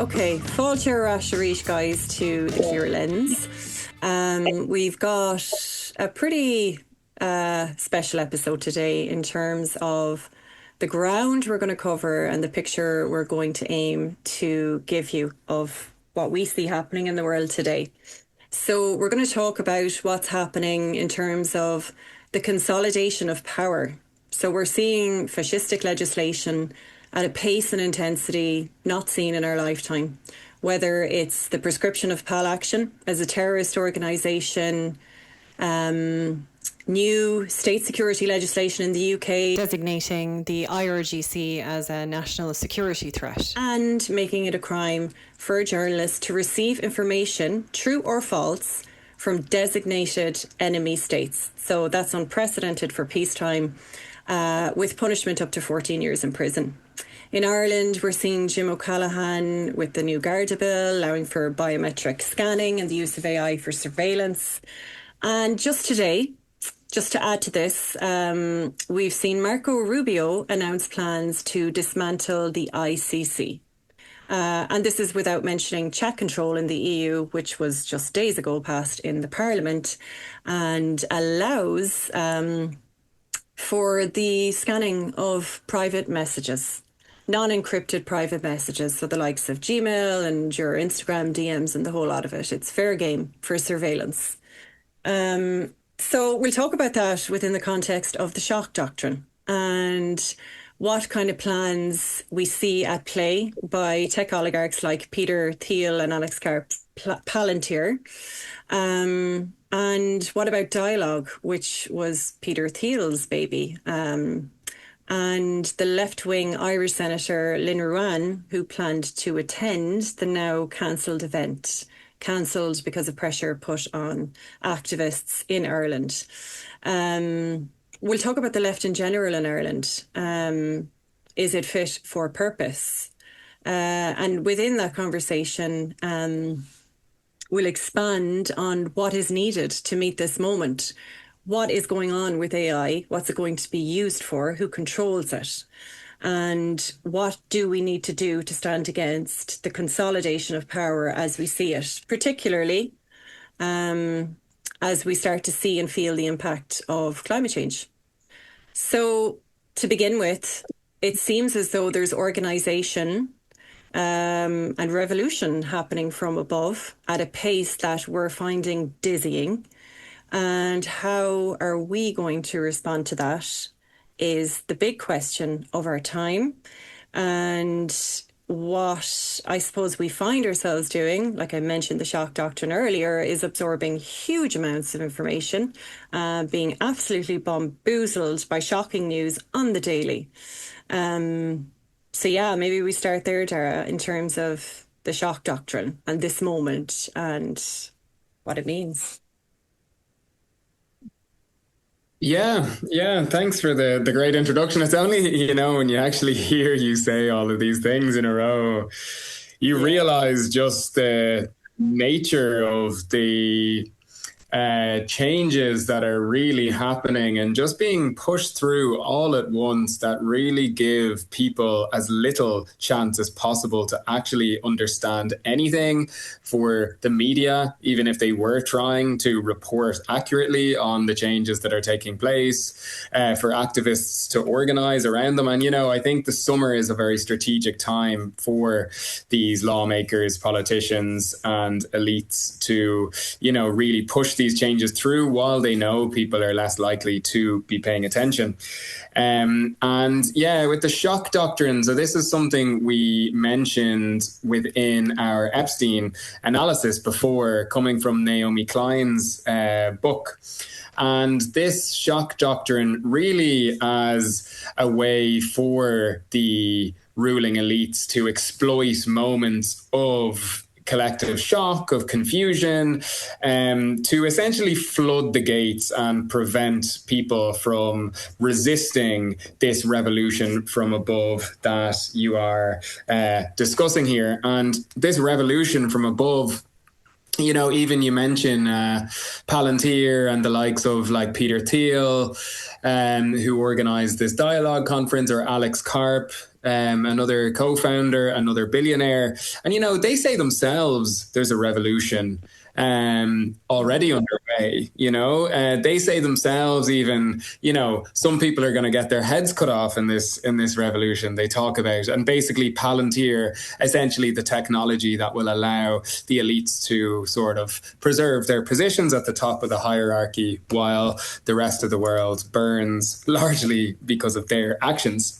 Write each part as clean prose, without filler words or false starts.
Okay, Fáilte Rasharish, guys, to the Clear Lens. We've got a pretty special episode today in terms of the ground we're going to cover and the picture we're going to aim to give you of what we see happening in the world today. So we're going to talk about what's happening in terms of the consolidation of power. So we're seeing fascistic legislation at a pace and intensity not seen in our lifetime, whether it's the prescription of PAL action as a terrorist organisation, new state security legislation in the UK designating the IRGC as a national security threat, and making it a crime for a journalist to receive information, true or false, from designated enemy states. So that's unprecedented for peacetime, with punishment up to 14 years in prison. In Ireland, we're seeing Jim O'Callaghan with the new Garda bill, allowing for biometric scanning and the use of AI for surveillance. And just today, just to add to this, we've seen Marco Rubio announce plans to dismantle the ICC. And this is without mentioning chat control in the EU, which was just days ago passed in the Parliament and allows for the scanning of private messages, non-encrypted private messages, so the likes of Gmail and your Instagram DMs and the whole lot of it. It's fair game for surveillance. So we'll talk about that within the context of the shock doctrine and what kind of plans we see at play by tech oligarchs like Peter Thiel and Alex Karp Palantir. And what about Dialog, which was Peter Thiel's baby? And the left-wing Irish Senator Lynn Ruane, who planned to attend the now cancelled event. Cancelled because of pressure put on activists in Ireland. We'll talk about the left in general in Ireland. Is it fit for purpose? And within that conversation, we'll expand on what is needed to meet this moment. What is going on with AI? What's it going to be used for? Who controls it? And what do we need to do to stand against the consolidation of power as we see it, particularly as we start to see and feel the impact of climate change? So to begin with, it seems as though there's organisation and revolution happening from above at a pace that we're finding dizzying. And how are we going to respond to that is the big question of our time. And what I suppose we find ourselves doing, like I mentioned the shock doctrine earlier, is absorbing huge amounts of information, being absolutely bamboozled by shocking news on the daily. So yeah, maybe we start there, Dara, in terms of the shock doctrine and this moment and what it means. Yeah. Thanks for the great introduction. It's only, when you actually hear you say all of these things in a row, you realize just the nature of the changes that are really happening and just being pushed through all at once that really give people as little chance as possible to actually understand anything. For the media, even if they were trying to report accurately on the changes that are taking place, for activists to organize around them. And, I think the summer is a very strategic time for these lawmakers, politicians and elites to, really push these changes through while they know people are less likely to be paying attention. With the shock doctrine, so this is something we mentioned within our Epstein analysis before, coming from Naomi Klein's book. And this shock doctrine really as a way for the ruling elites to exploit moments of collective shock, of confusion, to essentially flood the gates and prevent people from resisting this revolution from above that you are discussing here. And this revolution from above, even you mention Palantir and the likes of like Peter Thiel, who organized this Dialog conference, or Alex Karp, another co-founder, another billionaire. And, they say themselves there's a revolution already underway. They say themselves even, some people are going to get their heads cut off in this revolution they talk about. And basically Palantir, essentially the technology that will allow the elites to sort of preserve their positions at the top of the hierarchy while the rest of the world burns, largely because of their actions.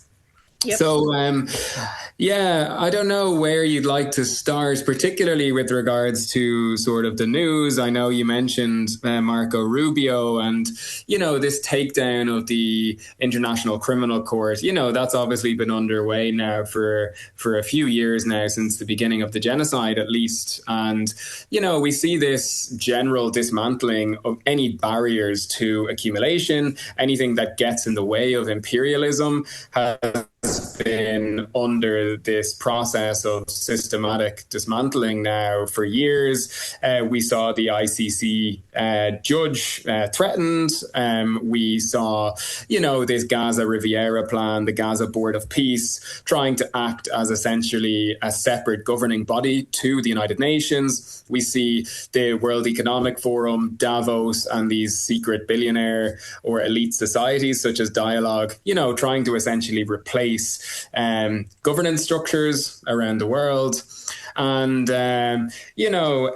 Yep. So, I don't know where you'd like to start, particularly with regards to sort of the news. I know you mentioned Marco Rubio and, this takedown of the International Criminal Court. That's obviously been underway now for a few years now, since the beginning of the genocide, at least. And, we see this general dismantling of any barriers to accumulation, anything that gets in the way of imperialism has been under this process of systematic dismantling now for years. We saw the ICC judge threatened. We saw, this Gaza Riviera plan, the Gaza Board of Peace, trying to act as essentially a separate governing body to the United Nations. We see the World Economic Forum, Davos, and these secret billionaire or elite societies such as Dialog, trying to essentially replace governance structures around the world. And,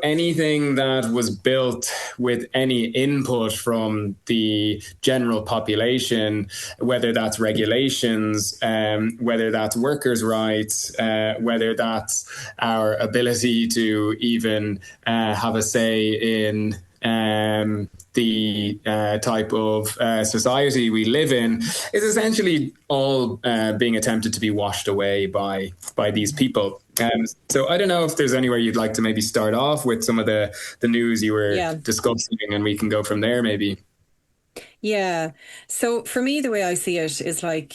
anything that was built with any input from the general population, whether that's regulations, whether that's workers' rights, whether that's our ability to even have a say in the type of society we live in, is essentially all being attempted to be washed away by these people. So I don't know if there's anywhere you'd like to maybe start off with some of the news you were discussing, and we can go from there maybe. Yeah. So for me, the way I see it is like,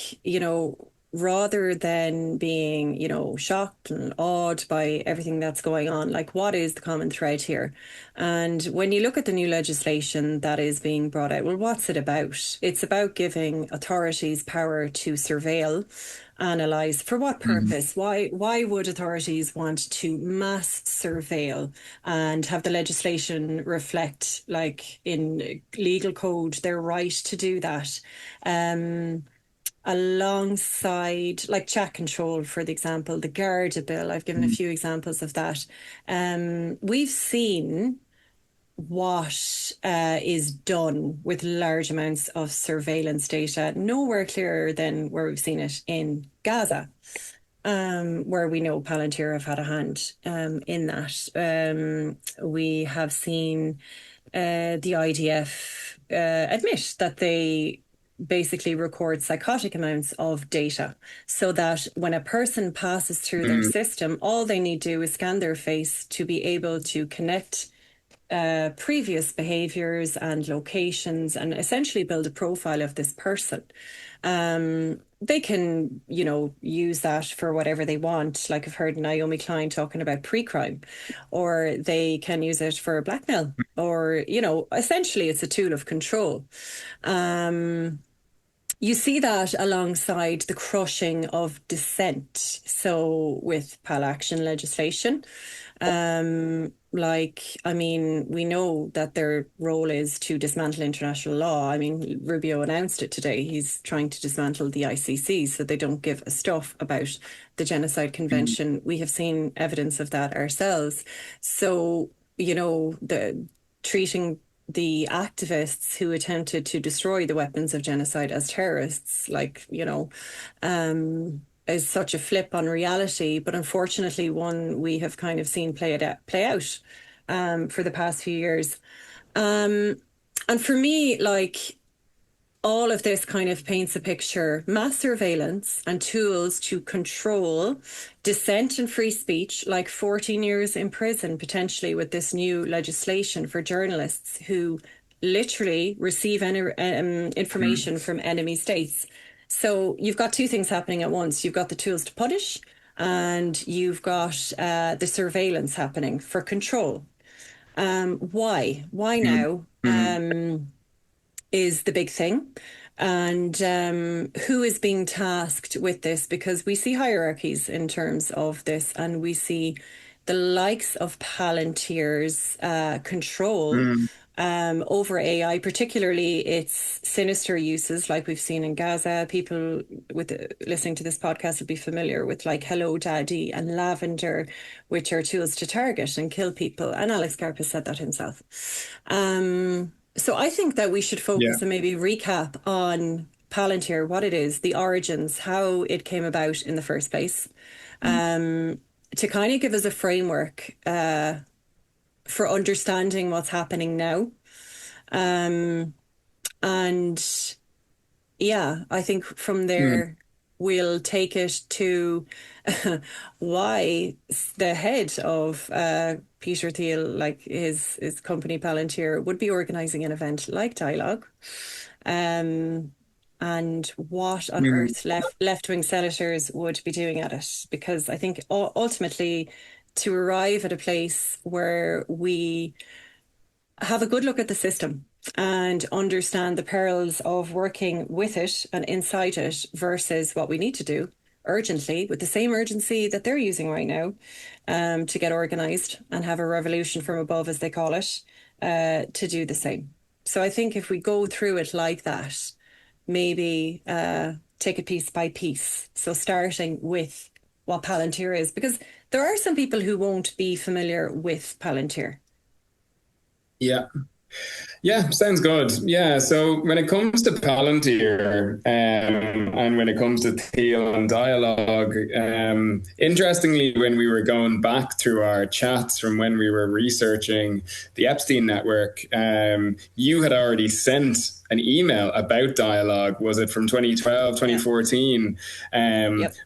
rather than being, shocked and awed by everything that's going on, like what is the common thread here? And when you look at the new legislation that is being brought out, well, what's it about? It's about giving authorities power to surveil, analyze. For what purpose? Why would authorities want to mass surveil and have the legislation reflect, like in legal code, their right to do that? Alongside like chat control, for the example, the Garda bill. I've given a few examples of that. We've seen what is done with large amounts of surveillance data, nowhere clearer than where we've seen it in Gaza, where we know Palantir have had a hand in that. We have seen the IDF admit that they basically record psychotic amounts of data, so that when a person passes through their system, all they need to do is scan their face to be able to connect previous behaviors and locations and essentially build a profile of this person. They can, use that for whatever they want. Like I've heard Naomi Klein talking about pre-crime, or they can use it for blackmail, or, essentially it's a tool of control. You see that alongside the crushing of dissent. So with PAL action legislation, we know that their role is to dismantle international law. Rubio announced it today. He's trying to dismantle the ICC so they don't give a stuff about the Genocide Convention. We have seen evidence of that ourselves. So, the treating the activists who attempted to destroy the weapons of genocide as terrorists, is such a flip on reality, but unfortunately one we have kind of seen play out for the past few years. And for me, all of this kind of paints a picture: mass surveillance and tools to control dissent and free speech, like 14 years in prison potentially with this new legislation for journalists who literally receive information from enemy states. So you've got two things happening at once. You've got the tools to punish, and you've got the surveillance happening for control. Why now? Is the big thing. And who is being tasked with this? Because we see hierarchies in terms of this, and we see the likes of Palantir's control over AI, particularly its sinister uses, like we've seen in Gaza. People listening to this podcast will be familiar with like Hello Daddy and Lavender, which are tools to target and kill people. And Alex Karp said that himself. So I think that we should focus and maybe recap on Palantir, what it is, the origins, how it came about in the first place, to kind of give us a framework for understanding what's happening now. And yeah, I think from there we'll take it to why the head of Peter Thiel, like his company Palantir, would be organising an event like Dialog. And what on earth left-wing senators would be doing at it. Because I think ultimately to arrive at a place where we have a good look at the system and understand the perils of working with it and inside it versus what we need to do urgently, with the same urgency that they're using right now, to get organised and have a revolution from above, as they call it, to do the same. So I think if we go through it like that, maybe take it piece by piece. So starting with what Palantir is, because there are some people who won't be familiar with Palantir. Yeah, sounds good. Yeah, so when it comes to Palantir and when it comes to Thiel and Dialog, interestingly, when we were going back through our chats from when we were researching the Epstein network, you had already sent an email about Dialog. Was it from 2012, 2014,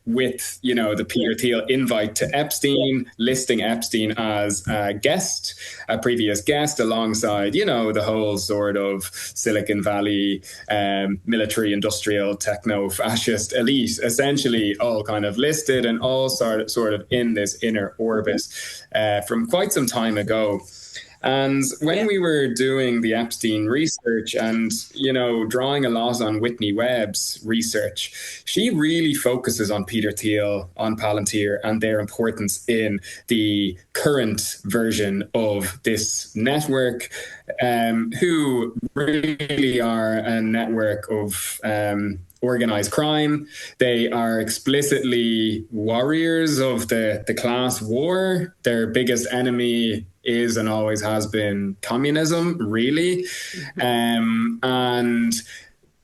with, you know, the Peter Thiel invite to Epstein, listing Epstein as a guest, a previous guest, alongside, you know, the whole sort of Silicon Valley military, industrial, techno-fascist elite, essentially all kind of listed and all sort of in this inner orbit from quite some time ago. And when we were doing the Epstein research and, you know, drawing a lot on Whitney Webb's research, she really focuses on Peter Thiel, on Palantir, and their importance in the current version of this network, who really are a network of organized crime. They are explicitly warriors of the class war. Their biggest enemy is and always has been communism, really. And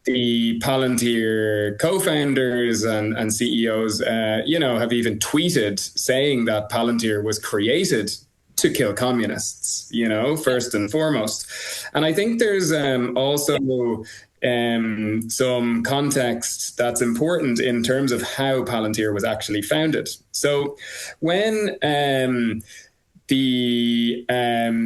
the Palantir co-founders and CEOs, you know, have even tweeted saying that Palantir was created to kill communists, you know, first and foremost. And I think there's also some context that's important in terms of how Palantir was actually founded. So when the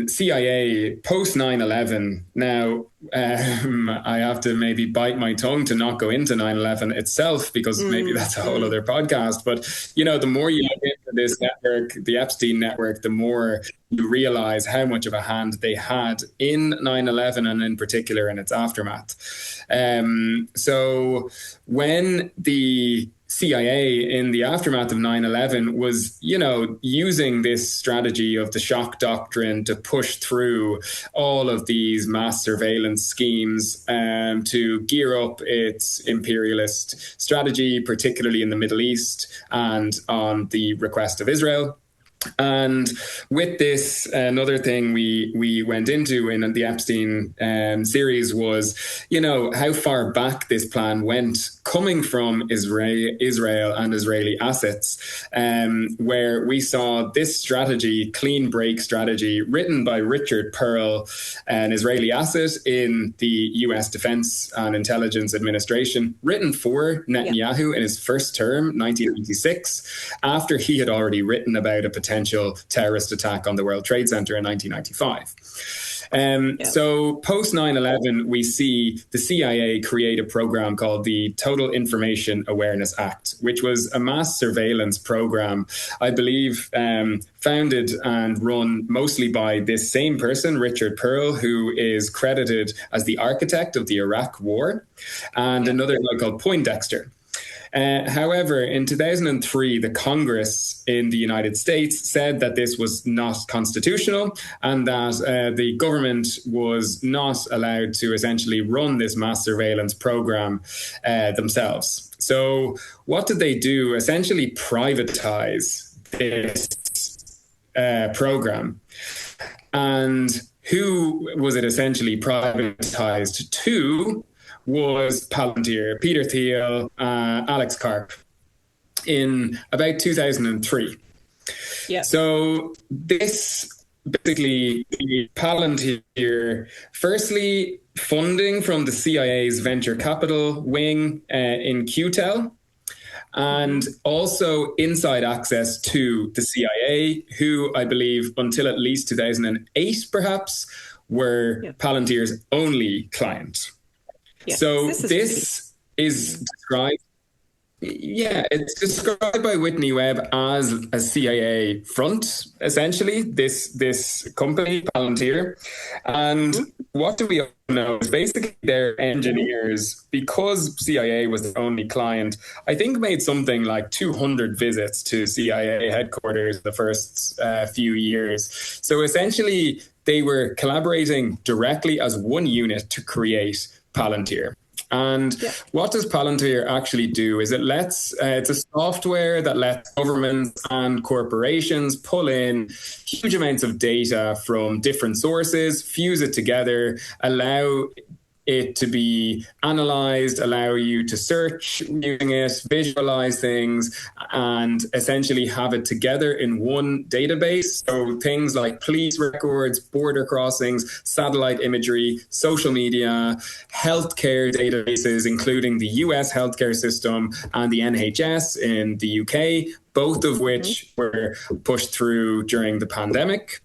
CIA post 9/11. Now, I have to maybe bite my tongue to not go into 9/11 itself, because maybe that's a whole other podcast. But, you know, the more you look into this network, the Epstein network, the more you realize how much of a hand they had in 9/11 and in particular in its aftermath. So when the CIA in the aftermath of 9/11 was, you know, using this strategy of the shock doctrine to push through all of these mass surveillance schemes to gear up its imperialist strategy, particularly in the Middle East and on the request of Israel. And with this, another thing we went into in the Epstein series was, you know, how far back this plan went, coming from Israel and Israeli assets, where we saw this strategy, clean break strategy, written by Richard Perle, an Israeli asset in the US Defense and Intelligence Administration, written for Netanyahu in his first term, 1996, after he had already written about a potential potential terrorist attack on the World Trade Center in 1995. So post 9/11, we see the CIA create a program called the Total Information Awareness Act, which was a mass surveillance program, I believe, founded and run mostly by this same person, Richard Pearl, who is credited as the architect of the Iraq War, and another guy called Poindexter. However, in 2003, the Congress in the United States said that this was not constitutional and that the government was not allowed to essentially run this mass surveillance program themselves. So what did they do? Essentially privatize this program. And who was it essentially privatized to? Was Palantir, Peter Thiel, Alex Karp in about 2003. Yeah. So this basically, Palantir, firstly, funding from the CIA's venture capital wing in QTEL, and also inside access to the CIA, who I believe until at least 2008 perhaps were Palantir's only client. Yeah, so this is described, it's described by Whitney Webb as a CIA front, essentially, this company, Palantir. And what do we know is basically their engineers, because CIA was their only client, I think made something like 200 visits to CIA headquarters the first few years. So essentially, they were collaborating directly as one unit to create Palantir. And what does Palantir actually do is it's a software that lets governments and corporations pull in huge amounts of data from different sources, fuse it together, allow it to be analyzed, allow you to search using it, visualize things, and essentially have it together in one database. So things like police records, border crossings, satellite imagery, social media, healthcare databases, including the US healthcare system and the NHS in the UK, both of which were pushed through during the pandemic.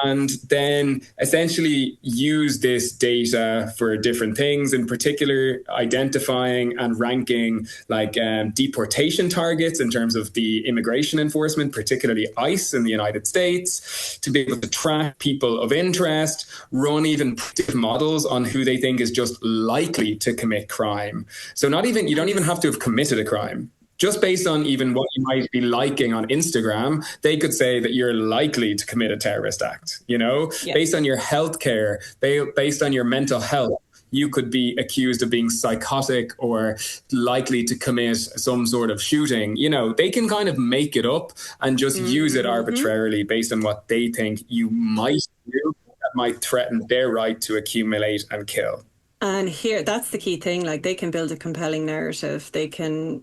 And then essentially use this data for different things, in particular identifying and ranking like deportation targets in terms of the immigration enforcement, particularly ICE in the United States, to be able to track people of interest, run even predictive models on who they think is just likely to commit crime. So you don't even have to have committed a crime. Just based on even what you might be liking on Instagram, they could say that you're likely to commit a terrorist act, based on your healthcare, based on your mental health. You could be accused of being psychotic or likely to commit some sort of shooting. They can kind of make it up and just use it arbitrarily based on what they think you might do that might threaten their right to accumulate and kill. And here, that's the key thing. Like, they can build a compelling narrative. They can,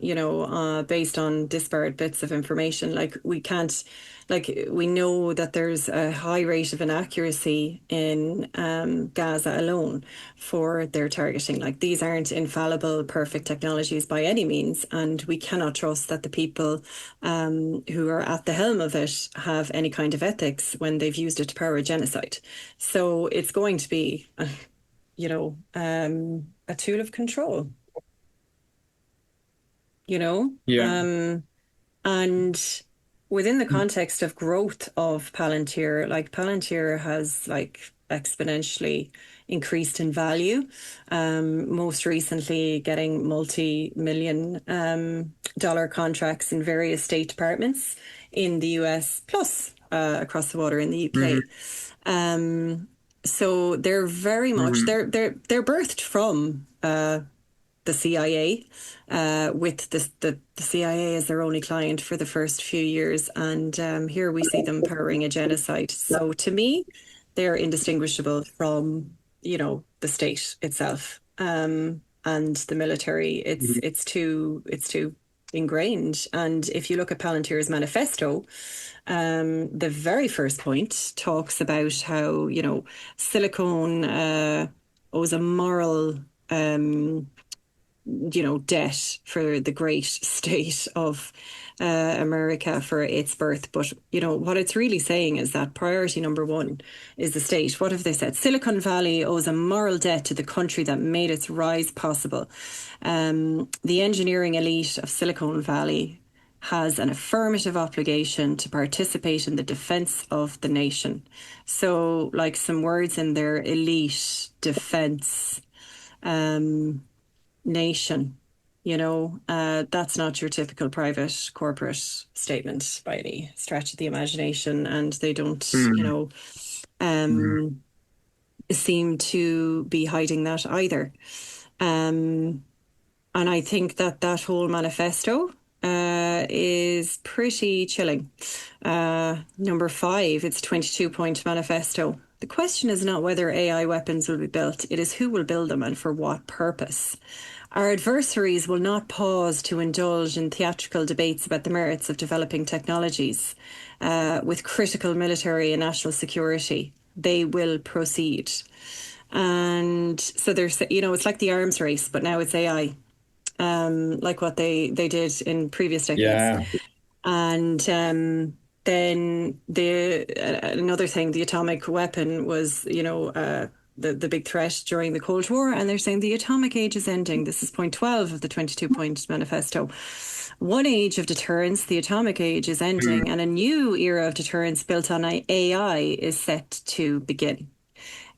based on disparate bits of information. Like, we know that there's a high rate of inaccuracy in Gaza alone for their targeting. Like, these aren't infallible, perfect technologies by any means. And we cannot trust that the people who are at the helm of it have any kind of ethics when they've used it to power a genocide. So it's going to be... a tool of control, and within the context of growth of Palantir, Palantir has exponentially increased in value, most recently getting multi-million dollar contracts in various state departments in the US, plus across the water in the UK. So they're very much they're birthed from the CIA, with the CIA as their only client for the first few years, and here we see them powering a genocide. So to me, they're indistinguishable from the state itself, and the military. It's too ingrained. And if you look at Palantir's manifesto, the very first point talks about how, silicone owes a moral debt for the great state of America for its birth. But, what it's really saying is that priority number one is the state. What have they said? Silicon Valley owes a moral debt to the country that made its rise possible. The engineering elite of Silicon Valley has an affirmative obligation to participate in the defence of the nation. So, like some words in their elite defence nation, that's not your typical private corporate statement by any stretch of the imagination. And they don't, seem to be hiding that either. And I think that whole manifesto is pretty chilling. Number 5, it's a 22-point manifesto. The question is not whether AI weapons will be built, it is who will build them and for what purpose. Our adversaries will not pause to indulge in theatrical debates about the merits of developing technologies with critical military and national security. They will proceed. And so there's, it's like the arms race, but now it's AI. Like what they did in previous decades. Yeah. And then another thing, the atomic weapon was, the big threat during the Cold War. And they're saying the atomic age is ending. This is point 12 of the 22-point manifesto. One age of deterrence, the atomic age, is ending, and a new era of deterrence built on AI is set to begin.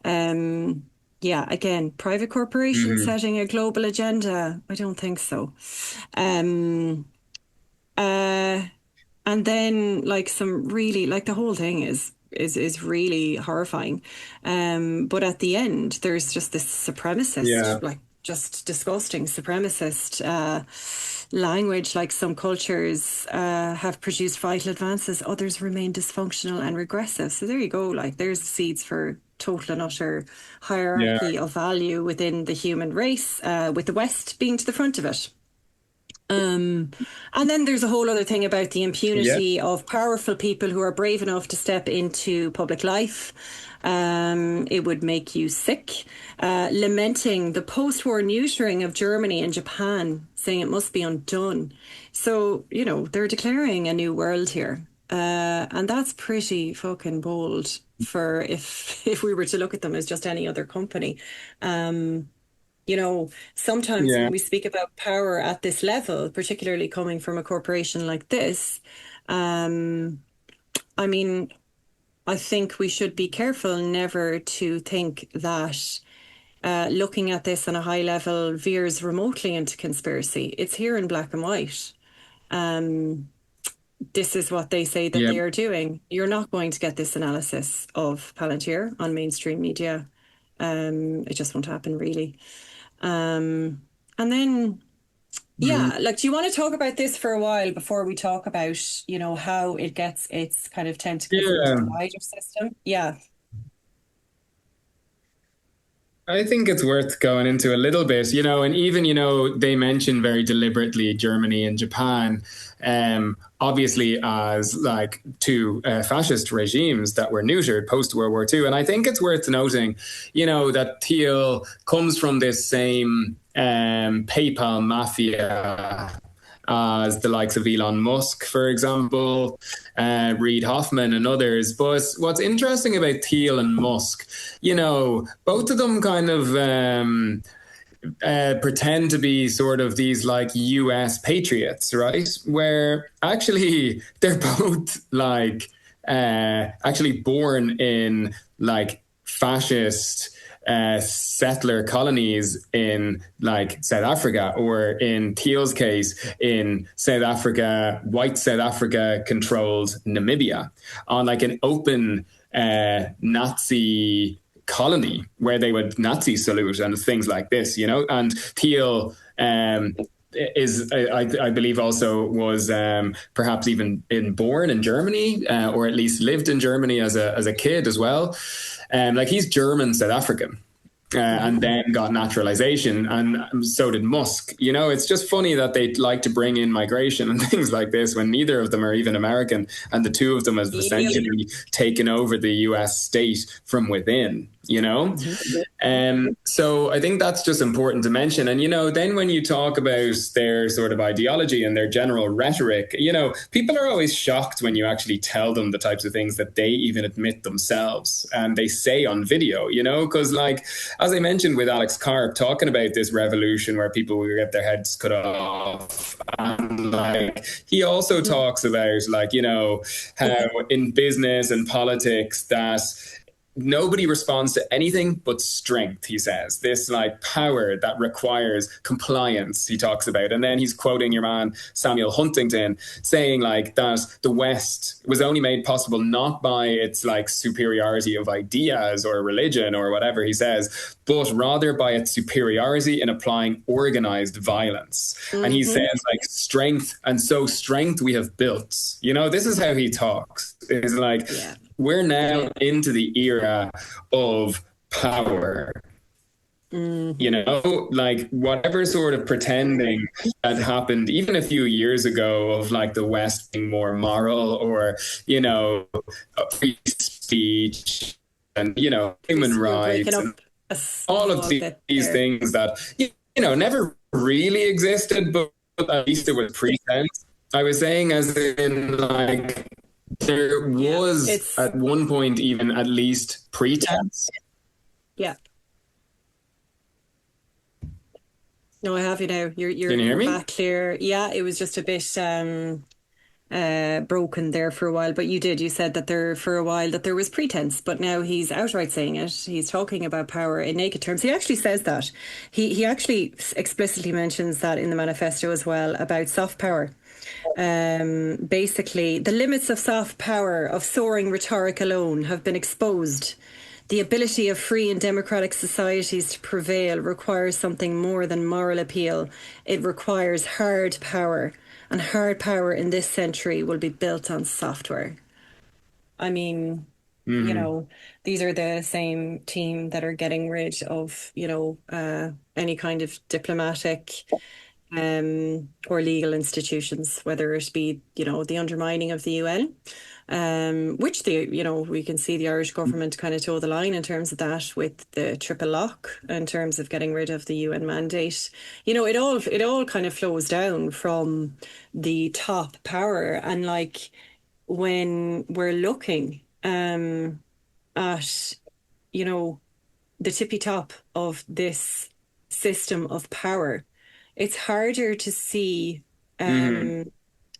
Yeah, again, private corporations setting a global agenda. I don't think so. And then some really, the whole thing is really horrifying. But at the end, there's just this supremacist, just disgusting supremacist language. Like, some cultures have produced vital advances, others remain dysfunctional and regressive. So there you go. There's seeds for total and utter hierarchy of value within the human race, with the West being to the front of it. And then there's a whole other thing about the impunity of powerful people who are brave enough to step into public life. It would make you sick. Lamenting the post-war neutering of Germany and Japan, saying it must be undone. So, they're declaring a new world here. And that's pretty fucking bold for if we were to look at them as just any other company. Sometimes when we speak about power at this level, particularly coming from a corporation like this, I think we should be careful never to think that looking at this on a high level veers remotely into conspiracy. It's here in black and white. This is what they say that they are doing. You're not going to get this analysis of Palantir on mainstream media. It just won't happen, really. And then, do you want to talk about this for a while before we talk about, how it gets its kind of tentacles into the wider system? Yeah. I think it's worth going into a little bit, and even, they mention very deliberately Germany and Japan, obviously as two fascist regimes that were neutered post World War II. And I think it's worth noting, that Thiel comes from this same PayPal mafia as the likes of Elon Musk, for example, Reid Hoffman and others. But what's interesting about Thiel and Musk, both of them kind of pretend to be sort of these US patriots, right? Where actually they're both actually born in fascist settler colonies in South Africa, or in Thiel's case, in South Africa, white South Africa controlled Namibia, on an open Nazi colony where they would Nazi salute and things like this, and Thiel is, I believe, also was perhaps even born in Germany, or at least lived in Germany as a kid as well. He's German South African, and then got naturalization, and so did Musk. It's just funny that they like to bring in migration and things like this when neither of them are even American, and the two of them have essentially taken over the US state from within. you know? So I think that's just important to mention. And, then when you talk about their sort of ideology and their general rhetoric, people are always shocked when you actually tell them the types of things that they even admit themselves and they say on video, because like, as I mentioned with Alex Karp talking about this revolution where people will get their heads cut off. And like, he also talks about like, how in business and politics that nobody responds to anything but strength, he says. This like power that requires compliance, he talks about. And then he's quoting your man, Samuel Huntington, saying like that the West was only made possible not by its like superiority of ideas or religion or whatever he says, but rather by its superiority in applying organized violence. And he says like strength, and so strength we have built. This is how he talks. It's like, we're now into the era of power. Like whatever sort of pretending that happened even a few years ago of like the West being more moral or, free speech and, human rights and all of these things that, never really existed, but at least there was pretense. I was saying as in like, there was at one point even at least pretense. Yeah. No, I have you now. You're Can you hear me? back clear. Yeah, it was just a bit broken there for a while, but you said that for a while that there was pretense, but now he's outright saying it. He's talking about power in naked terms. He actually says that. He actually explicitly mentions that in the manifesto as well about soft power. Basically, the limits of soft power, of soaring rhetoric alone, have been exposed. The ability of free and democratic societies to prevail requires something more than moral appeal. It requires hard power, and hard power in this century will be built on software. I mean, these are the same team that are getting rid of, any kind of diplomatic or legal institutions, whether it be, the undermining of the UN, which we can see the Irish government kind of toe the line in terms of that with the triple lock, in terms of getting rid of the UN mandate. It all kind of flows down from the top power, and like when we're looking at the tippy top of this system of power, it's harder to see a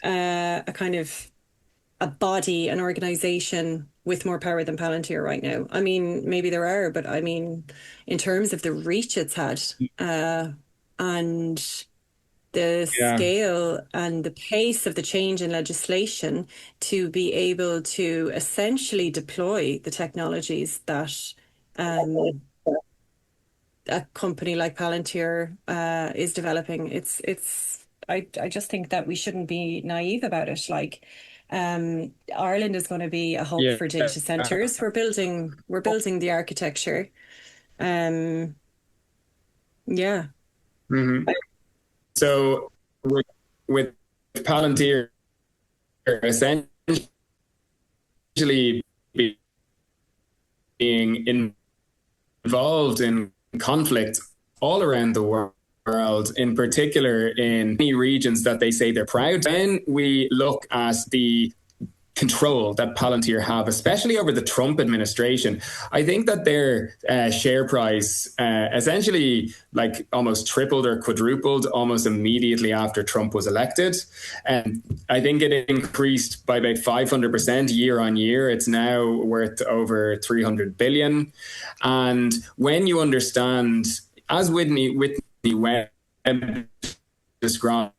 kind of a body, an organisation with more power than Palantir right now. I mean, maybe there are, but I mean, in terms of the reach it's had and the scale and the pace of the change in legislation to be able to essentially deploy the technologies that a company like Palantir is developing. I just think that we shouldn't be naive about it. Like, Ireland is going to be a hub for data centers. We're building the architecture. So with Palantir essentially being involved in conflict all around the world, in particular in many regions that they say they're proud. When we look at the control that Palantir have, especially over the Trump administration, I think that their share price essentially like almost tripled or quadrupled almost immediately after Trump was elected. And I think it increased by about 500% year on year. It's now worth over 300 billion. And when you understand, as Whitney Webb described,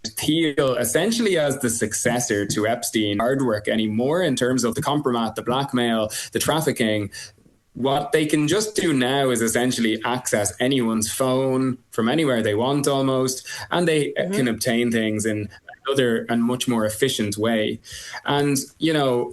Thiel essentially as the successor to Epstein hard work anymore in terms of the compromat, the blackmail, the trafficking. What they can just do now is essentially access anyone's phone from anywhere they want almost, and they can obtain things in another and much more efficient way. And,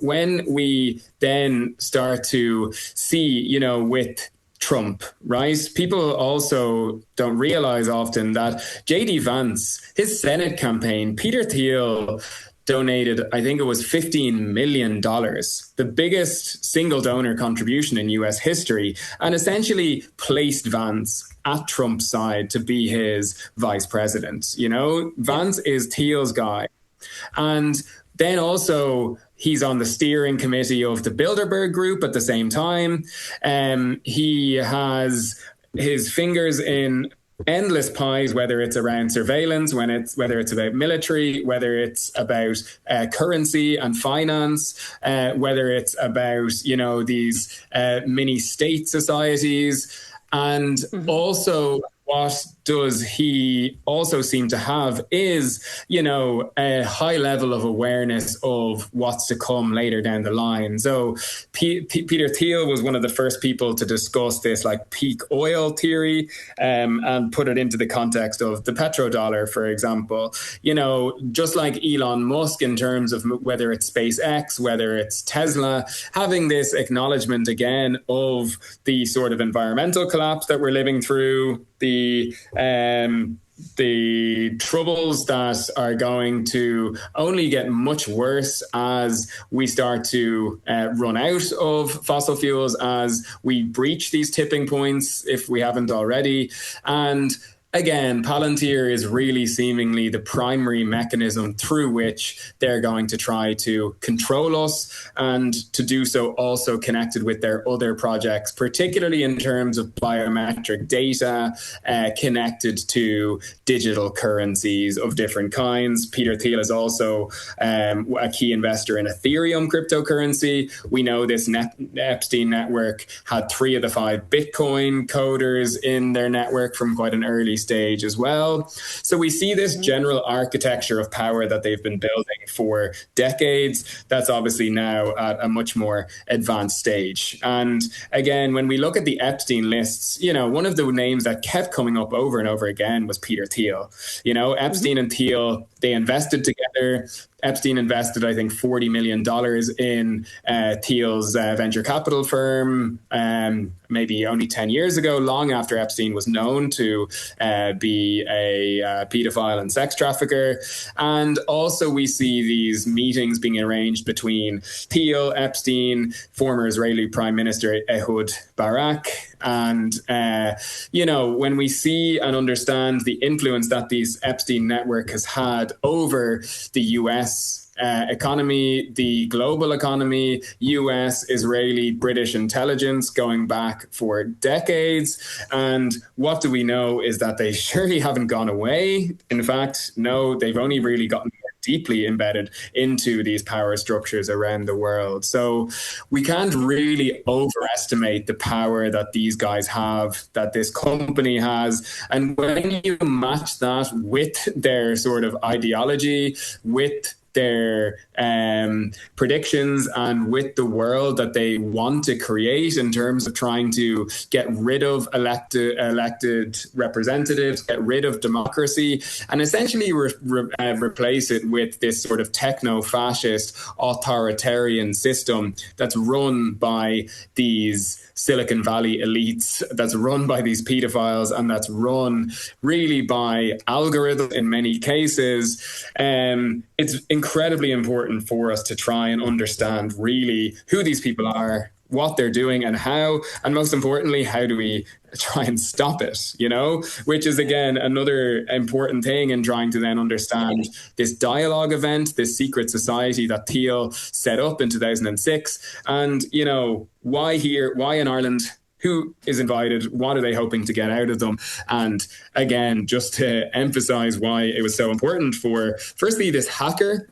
when we then start to see, with Trump, right? People also don't realize often that J.D. Vance, his Senate campaign, Peter Thiel donated, I think it was $15 million, the biggest single donor contribution in US history, and essentially placed Vance at Trump's side to be his vice president. You know, Vance is Thiel's guy. And then also he's on the steering committee of the Bilderberg Group at the same time. He has his fingers in endless pies, whether it's around surveillance, whether it's about military, whether it's about currency and finance, whether it's about, you know, these mini state societies. And also, what does he also seem to have is, you know, a high level of awareness of what's to come later down the line. So Peter Thiel was one of the first people to discuss this like peak oil theory, and put it into the context of the petrodollar, for example. You know, just like Elon Musk in terms of whether it's SpaceX, whether it's Tesla, having this acknowledgement again of the sort of environmental collapse that we're living through, the troubles that are going to only get much worse as we start to run out of fossil fuels, as we breach these tipping points, if we haven't already. And again, Palantir is really seemingly the primary mechanism through which they're going to try to control us, and to do so also connected with their other projects, particularly in terms of biometric data, connected to digital currencies of different kinds. Peter Thiel is also a key investor in Ethereum cryptocurrency. We know this Epstein network had 3 of the 5 Bitcoin coders in their network from quite an early stage as well. So we see this general architecture of power that they've been building for decades. That's obviously now at a much more advanced stage. And again, when we look at the Epstein lists, you know, one of the names that kept coming up over and over again was Peter Thiel. You know, Epstein and Thiel, they invested together. Epstein invested, I think, $40 million in Thiel's venture capital firm, maybe only 10 years ago, long after Epstein was known to be a pedophile and sex trafficker. And also we see these meetings being arranged between Thiel, Epstein, former Israeli Prime Minister Ehud Barak. And, you know, when we see and understand the influence that this Epstein network has had over the US economy, the global economy, US, Israeli, British intelligence going back for decades. And what do we know is that they surely haven't gone away. In fact, no, they've only really gotten more deeply embedded into these power structures around the world. So we can't really overestimate the power that these guys have, that this company has. And when you match that with their sort of ideology, with their predictions, and with the world that they want to create in terms of trying to get rid of elected representatives, get rid of democracy, and essentially replace it with this sort of techno-fascist authoritarian system that's run by these Silicon Valley elites, that's run by these pedophiles, and that's run really by algorithms in many cases. It's incredibly important for us to try and understand really who these people are, what they're doing, and how, and most importantly, how do we try and stop it, you know, which is, again, another important thing in trying to then understand this Dialog event, this secret society that Thiel set up in 2006. And, you know, why here, why in Ireland? Who is invited? What are they hoping to get out of them? And again, just to emphasize why it was so important for, firstly, this hacker,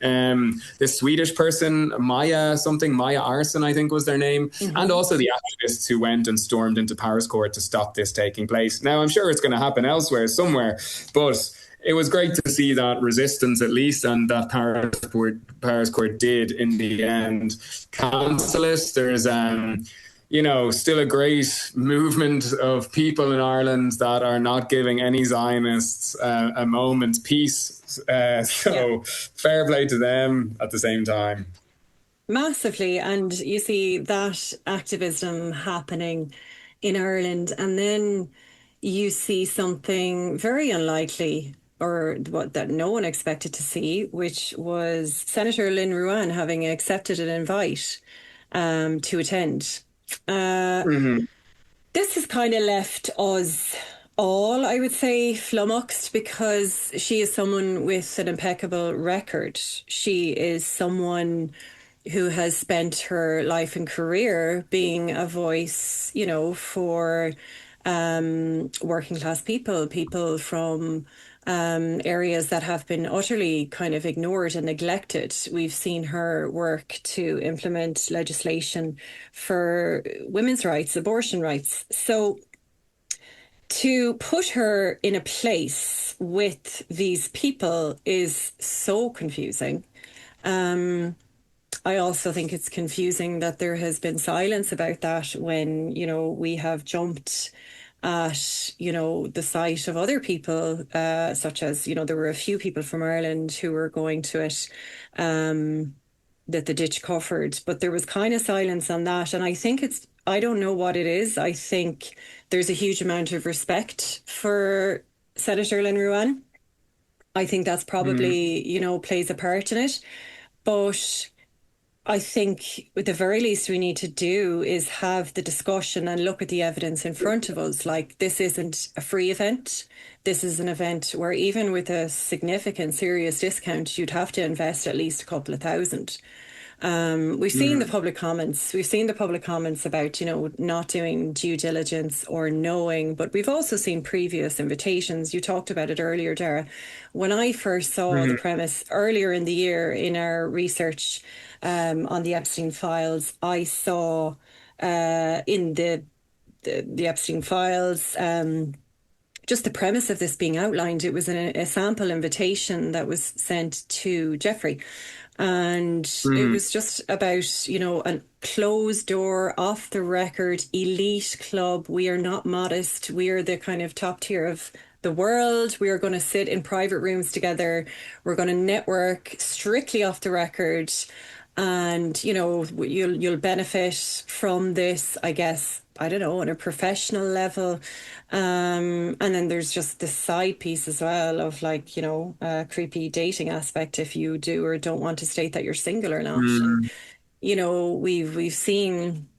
this Swedish person, Maya Arson, I think was their name, and also the activists who went and stormed into Paris Court to stop this taking place. Now, I'm sure it's going to happen elsewhere, somewhere, but it was great to see that resistance, at least, and that Paris Court did, in the end, cancel it. There's you know, still a great movement of people in Ireland that are not giving any Zionists a moment's peace. Fair play to them at the same time. Massively. And you see that activism happening in Ireland, and then you see something very unlikely or what that no one expected to see, which was Senator Lynn Ruan having accepted an invite to attend. Mm-hmm. This has kind of left us all, I would say, flummoxed, because she is someone with an impeccable record. She is someone who has spent her life and career being a voice, you know, for working class people, people from areas that have been utterly kind of ignored and neglected. We've seen her work to implement legislation for women's rights, abortion rights. So to put her in a place with these people is so confusing. I also think it's confusing that there has been silence about that when, you know, we have jumped at, you know, the sight of other people, such as, you know, there were a few people from Ireland who were going to it, that the ditch covered, but there was kind of silence on that. And I think I don't know what it is. I think there's a huge amount of respect for Senator Lynn Ruan. I think that's probably, you know, plays a part in it. But I think at the very least we need to do is have the discussion and look at the evidence in front of us. Like, this isn't a free event. This is an event where even with a significant, serious discount, you'd have to invest at least a couple of thousand. We've seen the public comments. We've seen the public comments about, you know, not doing due diligence or knowing, but we've also seen previous invitations. You talked about it earlier, Dara. When I first saw the premise earlier in the year in our research on the Epstein files, I saw in the Epstein files, just the premise of this being outlined. It was a sample invitation that was sent to Jeffrey. And it was just about, you know, a closed door, off the record, elite club. We are not modest. We are the kind of top tier of the world. We are going to sit in private rooms together. We're going to network strictly off the record. And, you know, you'll benefit from this, I guess, I don't know, on a professional level. And then there's just the side piece as well of, like, you know, a creepy dating aspect if you do or don't want to state that you're single or not. And, you know, we've seen,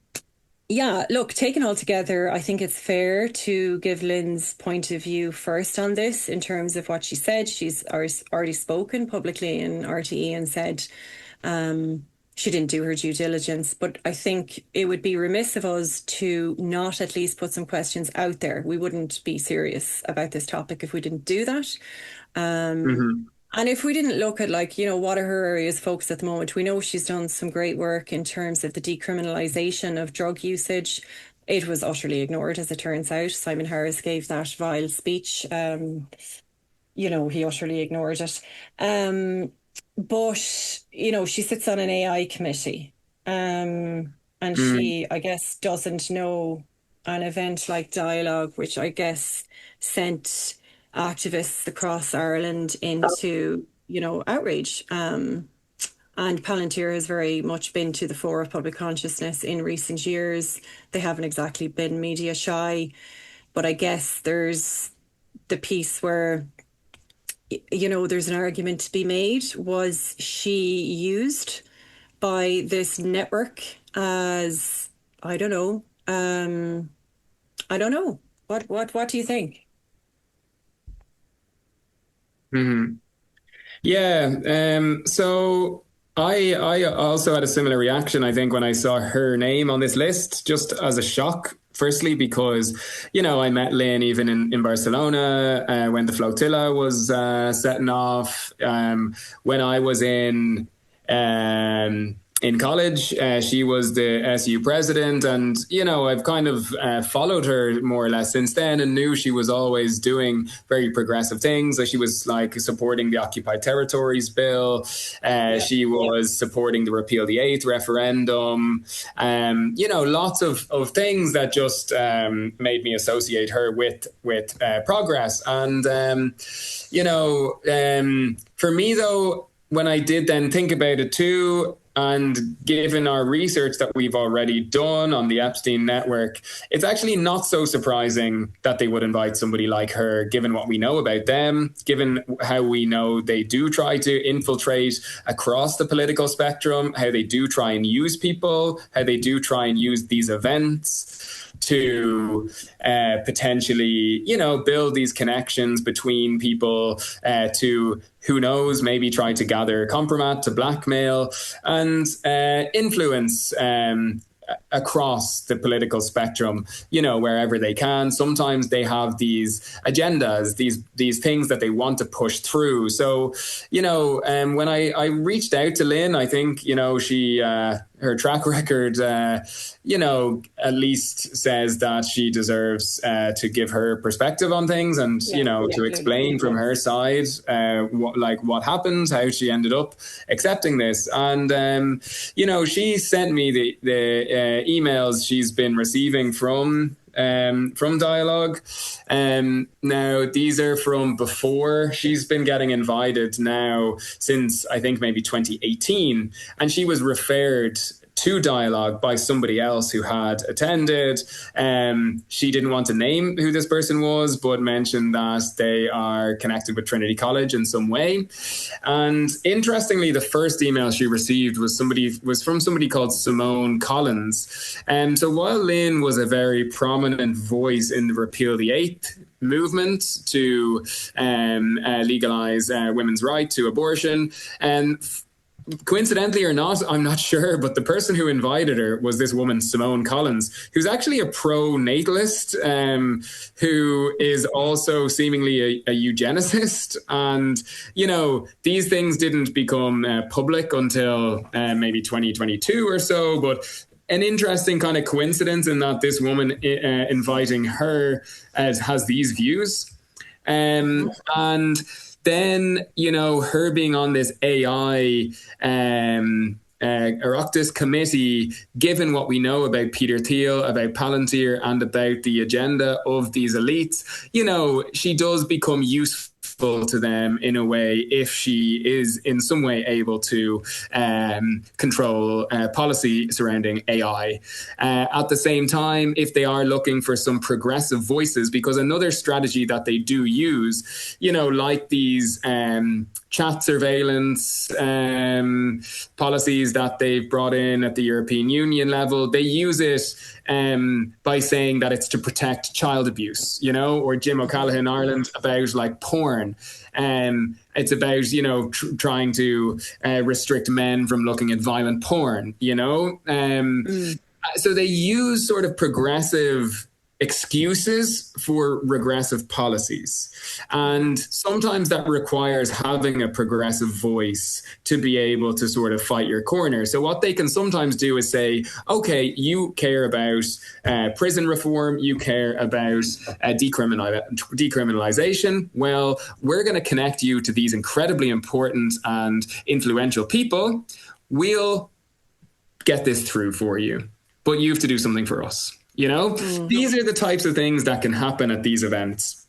yeah, look, taken all together, I think it's fair to give Lynn's point of view first on this in terms of what she said. She's already spoken publicly in RTE and said she didn't do her due diligence, but I think it would be remiss of us to not at least put some questions out there. We wouldn't be serious about this topic if we didn't do that. And if we didn't look at, like, you know, what are her areas of focus at the moment? We know she's done some great work in terms of the decriminalisation of drug usage. It was utterly ignored, as it turns out. Simon Harris gave that vile speech. You know, he utterly ignored it. But, you know, she sits on an AI committee, and she, I guess, doesn't know an event like Dialog, which I guess sent activists across Ireland into, you know, outrage. And Palantir has very much been to the fore of public consciousness in recent years. They haven't exactly been media shy, but I guess there's the piece where, you know, there's an argument to be made. Was she used by this network as, I don't know. I don't know. What do you think? Yeah. So I also had a similar reaction, I think, when I saw her name on this list, just as a shock. Firstly, because, you know, I met Lynn even in Barcelona when the flotilla was setting off. When I was in college, she was the SU president, and, you know, I've kind of followed her more or less since then and knew she was always doing very progressive things. Like, she was, like, supporting the Occupied Territories Bill. She was supporting the Repeal the Eighth referendum. You know, lots of things that just made me associate her with progress. And, you know, for me, though, when I did then think about it too, and given our research that we've already done on the Epstein network, it's actually not so surprising that they would invite somebody like her, given what we know about them, given how we know they do try to infiltrate across the political spectrum, how they do try and use people, how they do try and use these events to potentially, build these connections between people to, who knows, maybe try to gather compromat, to blackmail and influence across the political spectrum, wherever they can. Sometimes they have these agendas, these things that they want to push through. So, when I reached out to Lynn, I think, she, her track record, at least says that she deserves to give her perspective on things and, to explain from her side what happened, how she ended up accepting this. And, she sent me the emails she's been receiving from Dialog. Now, these are from before she's been getting invited now since, I think, maybe 2018. And she was referred to Dialog by somebody else who had attended. She didn't want to name who this person was, but mentioned that they are connected with Trinity College in some way. And interestingly, the first email she received was from somebody called Simone Collins. So while Lynn was a very prominent voice in the Repeal the Eighth movement to legalize women's right to abortion, and coincidentally or not, I'm not sure, but the person who invited her was this woman, Simone Collins, who's actually a pro-natalist, who is also seemingly a eugenicist. And, these things didn't become public until maybe 2022 or so, but an interesting kind of coincidence in that this woman inviting her has these views. And then, her being on this AI Oireachtas committee, given what we know about Peter Thiel, about Palantir, and about the agenda of these elites, she does become useful to them in a way if she is in some way able to control policy surrounding AI. At the same time, if they are looking for some progressive voices, because another strategy that they do use, like these chat surveillance policies that they've brought in at the European Union level, they use it by saying that it's to protect child abuse, or Jim O'Callaghan in Ireland about like porn. It's about, trying to restrict men from looking at violent porn, So they use sort of progressive excuses for regressive policies. And sometimes that requires having a progressive voice to be able to sort of fight your corner. So what they can sometimes do is say, okay, you care about prison reform, you care about decriminalization. Well, we're going to connect you to these incredibly important and influential people. We'll get this through for you, but you have to do something for us. These are the types of things that can happen at these events.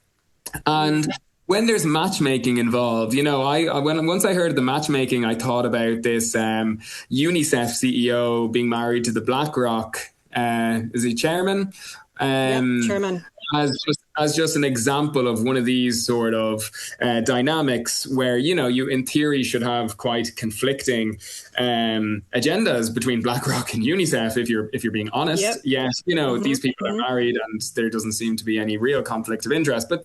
And when there's matchmaking involved, once I heard of the matchmaking, I thought about this UNICEF CEO being married to the BlackRock. Is he chairman? Chairman. As just an example of one of these sort of dynamics where, you in theory should have quite conflicting agendas between BlackRock and UNICEF, if you're being honest. Yep. Yes, these people are married and there doesn't seem to be any real conflict of interest. But,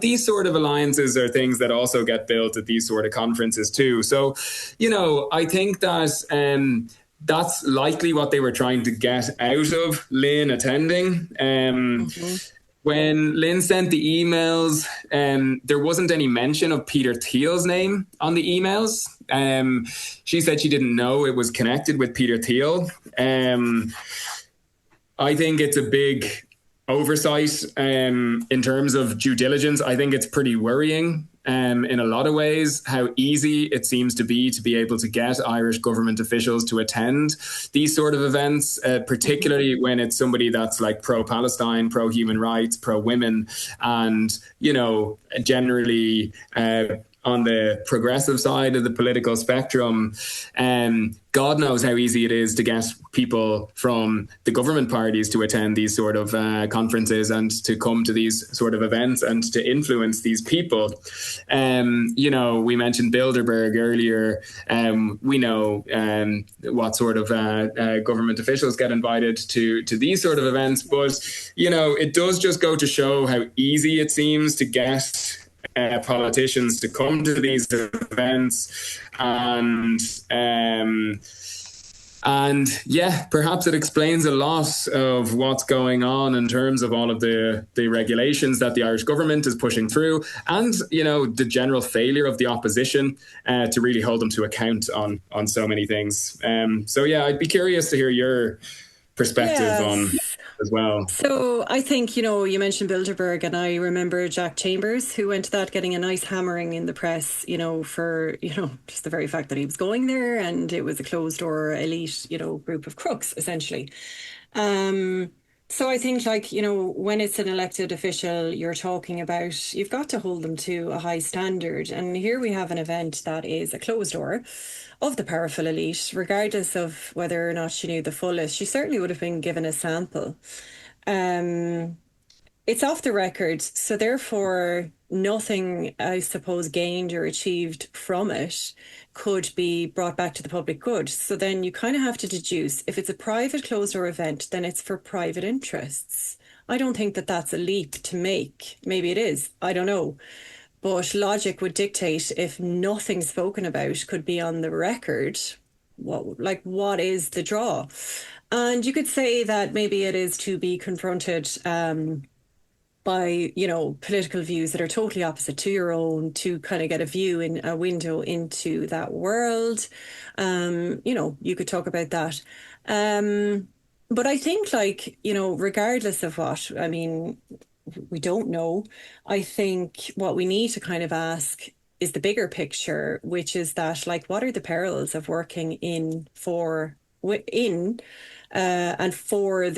these sort of alliances are things that also get built at these sort of conferences too. So, I think that that's likely what they were trying to get out of Lynn attending. When Lynn sent the emails, there wasn't any mention of Peter Thiel's name on the emails. She said she didn't know it was connected with Peter Thiel. I think it's a big oversight in terms of due diligence. I think it's pretty worrying in a lot of ways how easy it seems to be able to get Irish government officials to attend these sort of events, particularly when it's somebody that's like pro-Palestine, pro-human rights, pro-women, and, generally on the progressive side of the political spectrum, God knows how easy it is to get people from the government parties to attend these sort of conferences and to come to these sort of events and to influence these people. We mentioned Bilderberg earlier. We know what sort of government officials get invited to these sort of events. But, it does just go to show how easy it seems to get politicians to come to these events, and yeah, perhaps it explains a lot of what's going on in terms of all of the regulations that the Irish government is pushing through, and the general failure of the opposition to really hold them to account on so many things. So yeah, I'd be curious to hear your perspective on as well. So I think, you mentioned Bilderberg, and I remember Jack Chambers, who went to that, getting a nice hammering in the press, for, just the very fact that he was going there, and it was a closed door elite, group of crooks, essentially. So I think, when it's an elected official you're talking about, you've got to hold them to a high standard. And here we have an event that is a closed door of the powerful elite, regardless of whether or not she knew the full list. She certainly would have been given a sample. It's off the record, so therefore nothing, I suppose, gained or achieved from it could be brought back to the public good. So then you kind of have to deduce, if it's a private closed door event, then it's for private interests. I don't think that that's a leap to make. Maybe it is, I don't know. But logic would dictate, if nothing spoken about could be on the record, what is the draw? And you could say that maybe it is to be confronted by, political views that are totally opposite to your own, to kind of get a window into that world. You could talk about that. But I think, regardless of what, we don't know. I think what we need to kind of ask is the bigger picture, which is that, what are the perils of working and for the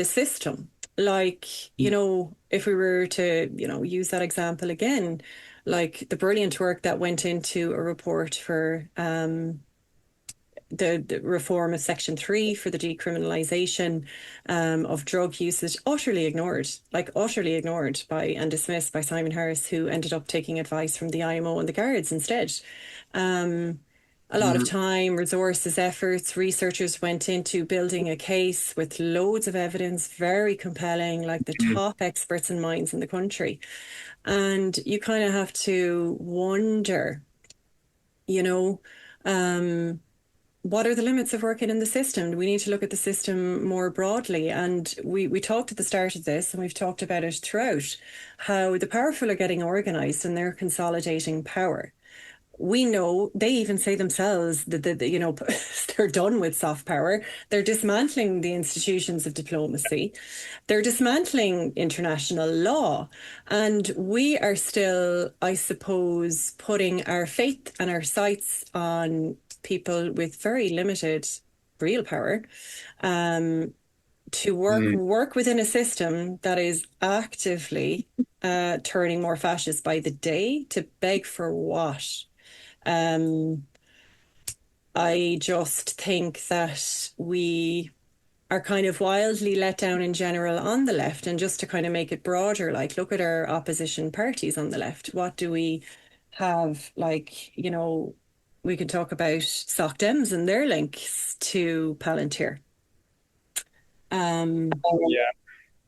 system? If we were to, use that example again, the brilliant work that went into a report for the reform of Section 3 for the decriminalisation of drug usage, utterly ignored by and dismissed by Simon Harris, who ended up taking advice from the IMO and the Guards instead. A lot of time, resources, efforts, researchers went into building a case with loads of evidence, very compelling, the top experts and minds in the country. And you kind of have to wonder, what are the limits of working in the system? We need to look at the system more broadly. And we talked at the start of this, and we've talked about it throughout, how the powerful are getting organised and they're consolidating power. We know, they even say themselves that they're done with soft power. They're dismantling the institutions of diplomacy. They're dismantling international law. And we are still, I suppose, putting our faith and our sights on people with very limited real power to work within a system that is actively turning more fascist by the day. To beg for what? I just think that we are kind of wildly let down in general on the left. And just to kind of make it broader, look at our opposition parties on the left. What do we have? We can talk about Soc Dems and their links to Palantir,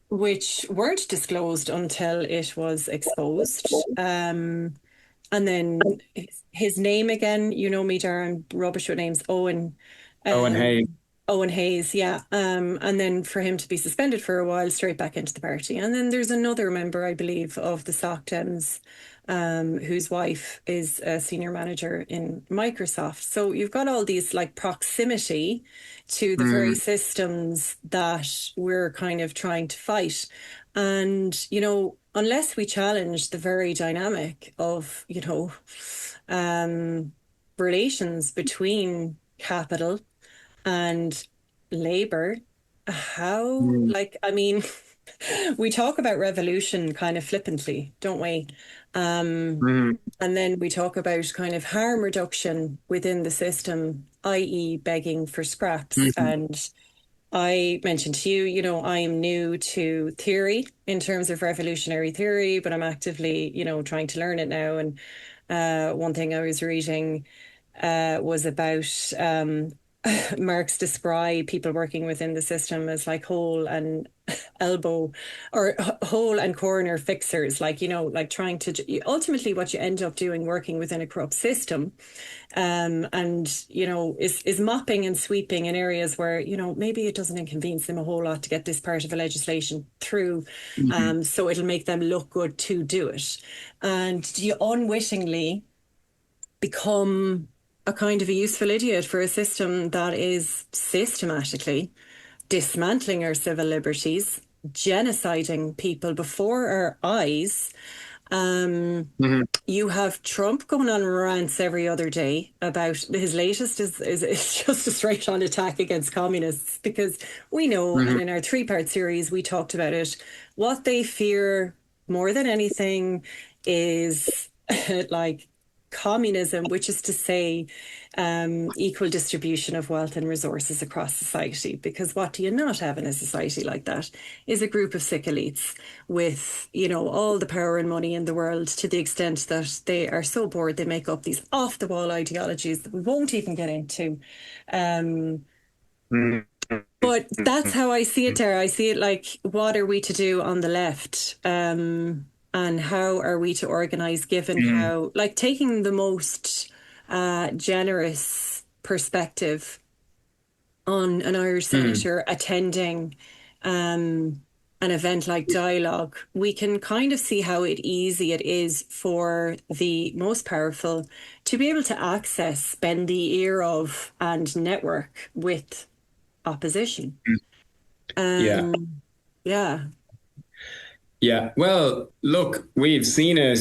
which weren't disclosed until it was exposed. And then his name again, me, Dara, I'm rubbish with names. Owen Hayes. Owen Hayes, yeah. And then for him to be suspended for a while, straight back into the party. And then there's another member, I believe, of the Soc Dems, whose wife is a senior manager in Microsoft. So you've got all these proximity to the very systems that we're kind of trying to fight. And, unless we challenge the very dynamic of, relations between capital and labor, we talk about revolution kind of flippantly, don't we? Mhm. And then we talk about kind of harm reduction within the system, i.e., begging for scraps. Mhm. And I mentioned to you, you know, I am new to theory in terms of revolutionary theory, but I'm actively, you know, trying to learn it now. And one thing I was reading was about Marx describe people working within the system as like hole and elbow or hole and corner fixers, like, you know, like trying to ultimately what you end up doing working within a corrupt system, and, you know, is mopping and sweeping in areas where, you know, maybe it doesn't inconvenience them a whole lot to get this part of a legislation through. Mhm. So it'll make them look good to do it. And you unwittingly become a kind of a useful idiot for a system that is systematically dismantling our civil liberties, genociding people before our eyes. Mhm. You have Trump going on rants every other day about his latest is just a straight on attack against communists, because we know, and Mhm. in our 3-part series we talked about it, what they fear more than anything is like communism, which is to say equal distribution of wealth and resources across society. Because what do you not have in a society like that is a group of sick elites with, you know, all the power and money in the world, to the extent that they are so bored they make up these off the wall ideologies that we won't even get into. Um, Mhm. but that's how I see it there. I see it like, what are we to do on the left? And how are we to organise, given Mhm. how, like, taking the most generous perspective on an Irish Mhm. senator attending an event like Dialog, we can kind of see how easy it is for the most powerful to be able to access, bend the ear of, and network with opposition. Yeah. Yeah. Yeah. Well, look, we've seen it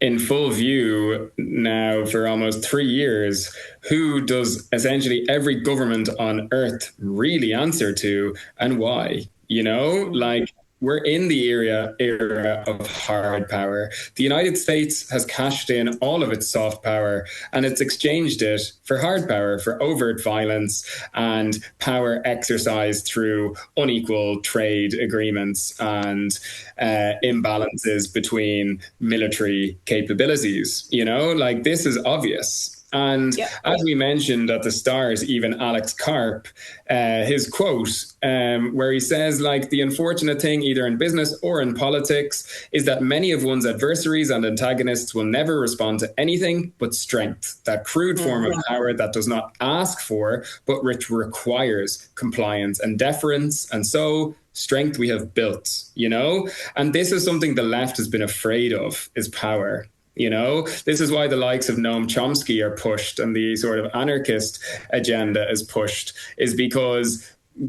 in full view now for almost 3 years. Who does essentially every government on earth really answer to, and why? You know, Mm. like, we're in the era of hard power. The United States has cashed in all of its soft power and it's exchanged it for hard power, for overt violence and power exercised through unequal trade agreements and imbalances between military capabilities. You know, like, this is obvious. And Yeah. as we mentioned at the start, even Alex Karp, his quote, where he says, like, the unfortunate thing, either in business or in politics, is that many of one's adversaries and antagonists will never respond to anything but strength, that crude form of power that does not ask for, but which requires compliance and deference. And so, strength we have built, you know? And this is something the left has been afraid of, is power. You know, this is why the likes of Noam Chomsky are pushed and the sort of anarchist agenda is pushed, is because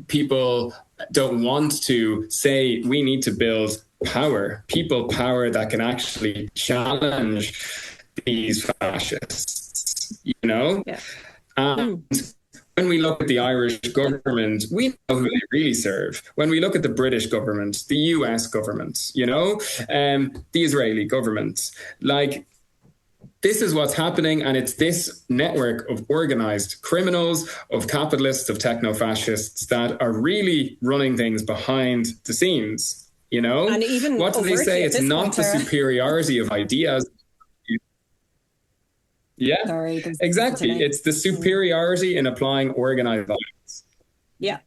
people don't want to say we need to build power, people power that can actually challenge these fascists, you know? Yeah. And Mm. when we look at the Irish government, we know who they really serve. When we look at the British government, the US government, you know, the Israeli government, like, this is what's happening, and it's this network of organized criminals, of capitalists, of techno-fascists that are really running things behind the scenes. You know, And even what do they overtly say? at It's this point, not the Tara. superiority of ideas. Yeah, Sorry, there's a exactly. delay. It's the Mm. superiority in applying organized violence. Yeah.